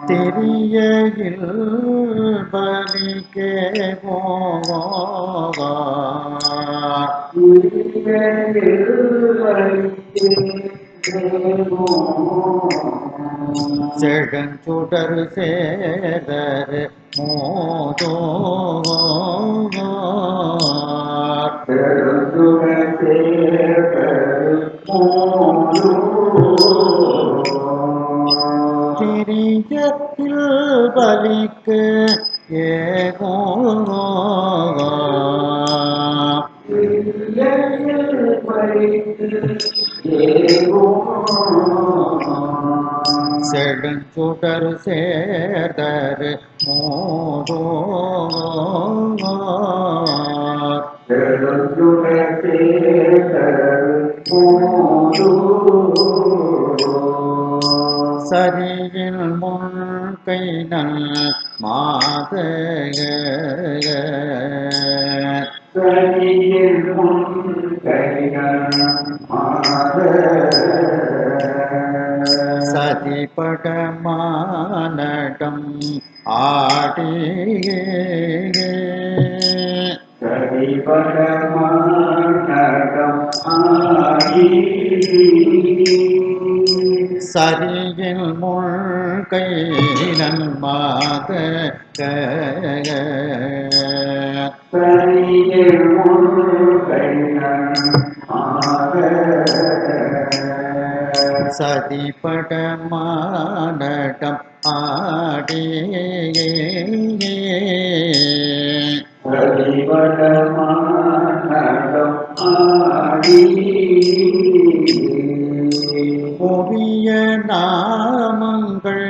திரியையில் பலிக்கு செழுஞ்சுடர் சேதர் மோதோ திரியத்தில் பலிக்கு ஏகோ செழுஞ்சுடர் சேர்தர் மோதோ சரியில் முன்கை நல் மாதக சதிபடமானடம் ஆடியே சரிபடமானடம் ஆடி சரியில் முழ்கை நன்மாத சரியில் முழுகைனன் ஆக சதிபடமானடம் ஆடியே சரிபடமானடம் ஆடி உரிய நாமங்கள்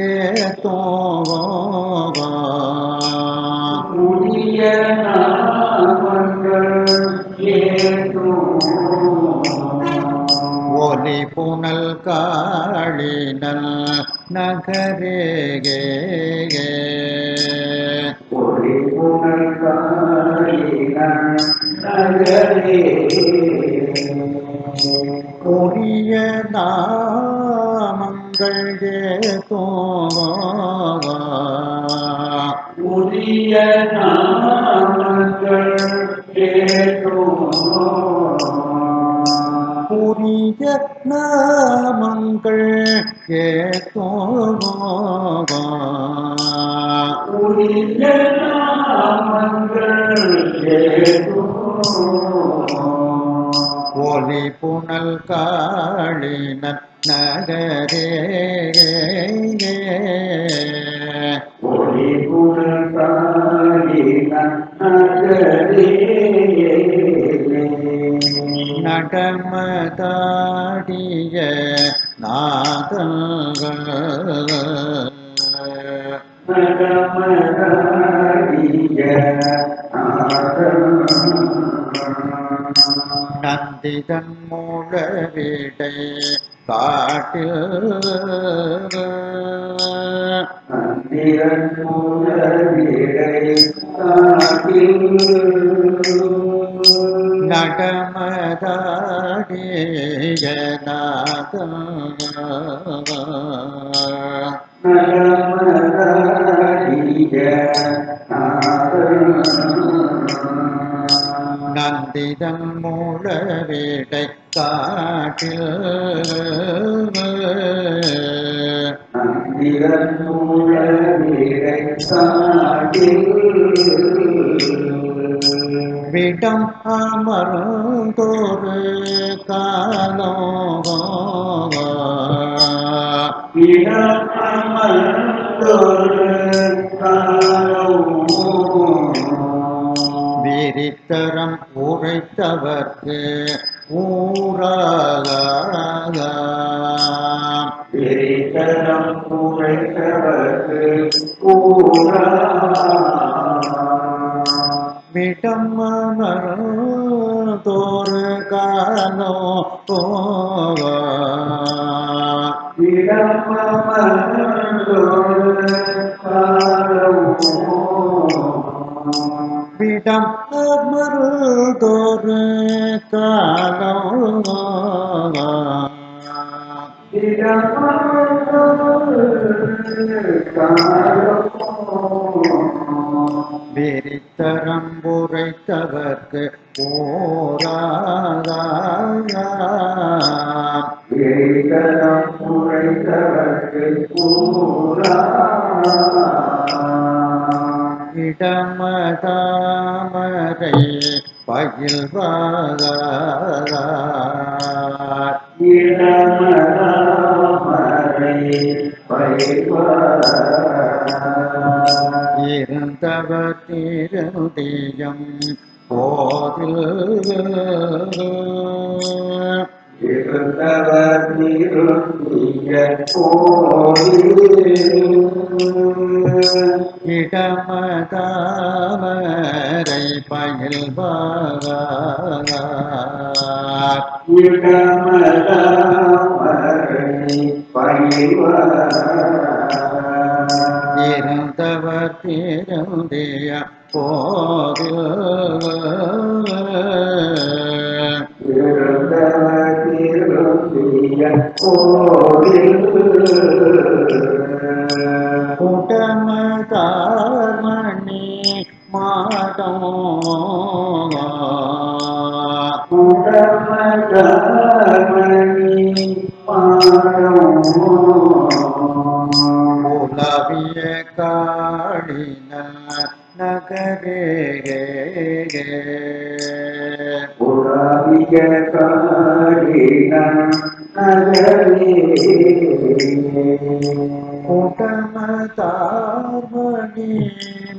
ஏதோவா புதிய நாமங்கள் ஏதோ ஒலி புனல் காளினல் நகரேகே ஒளி புனல் காளினன் நகரே உரிய நாமங்கள் ஏதோவா புதிய நாமங்கள் ஏதோ புரிய நாமங்கள் ஏதோவா புதிய நாமங்கள் ஏதோ ஒலி புனல் காளினன் நகரே ஒளி புனல் காளினன் நகரே நடமதாடிய நாதங்கள் நடமதாடிய நந்திதன் மூலவிடை காட்டில் நந்திரன் மூலவிடை காட்டில் நடமதாடிய நாதங்கள் நடமதாடிய நந்திதன் மூலவிடை காட்டில் நந்திரன் மூலவிடை காட்டில் விடம் அமர்ந்தோரு காலோ விரித்தரம் உரைத்தவர்க்கு ஊராக விரித்தரம் உரைத்தவர்க்கு ஊரா விடம் அமர்ந்தோரு காலோ விடம் அமர்ந்தோரு காலோ விரித்தரம் உரைத்தவர்க்கு போராக உரைத்தவர்க்கு பூரா இடமதாமரை பயில்வாக இடமரை பயிர்வார் இருந்தவர் திருதியம் போதில் இருந்தவர் திருந்திய கோயில் இடமதாமரை பயில்வாக இடமரை பயிர்வார் இருந்தவர் திருந்திய போதில் இருந்தவர் திருந்திய திருந்திய கோயில் கூட்டமதார்மணி மாடம் உடமகமணி மாடம் உலவிய காடின நகரே புறாவிய காடின நகரே கூட்டமதார்மணி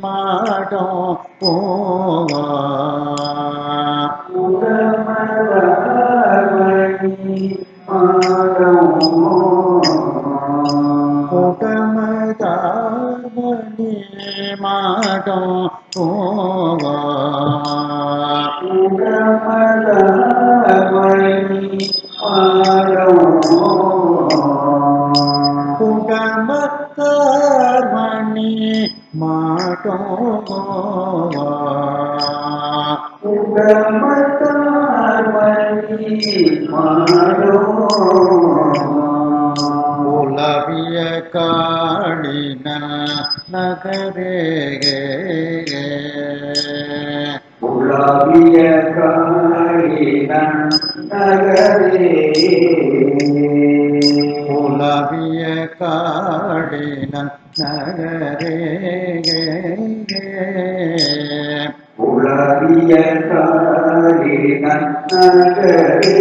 மாடம் போவா உடமகமணி மாடம் கூட்டமதார்மணி மாடம் போவா உடமகமணி மாடம் கூட்டமதார்மணி மாடம் போவா உடமகமணி மாடம் உலவிய காடின நகரே உலாவிய காடின நகரே உலவிய காடின நகரே உலாவிய காடின நகரே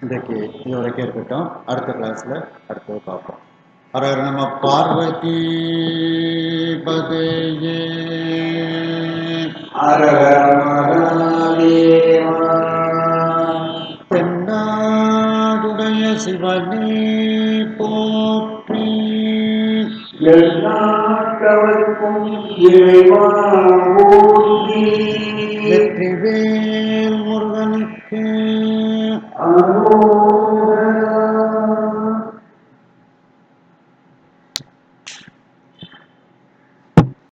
இன்றைக்கு இது வரைக்கும் இருக்கட்டும். அடுத்த கிளாஸ்ல அடுத்தது பார்ப்போம். ஹர நம பார்வதி பதையே அரகரமகாதேவா தென்னாடுடைய சிவனே போற்றி எல்லாக்கவர்க்கும் இறைவா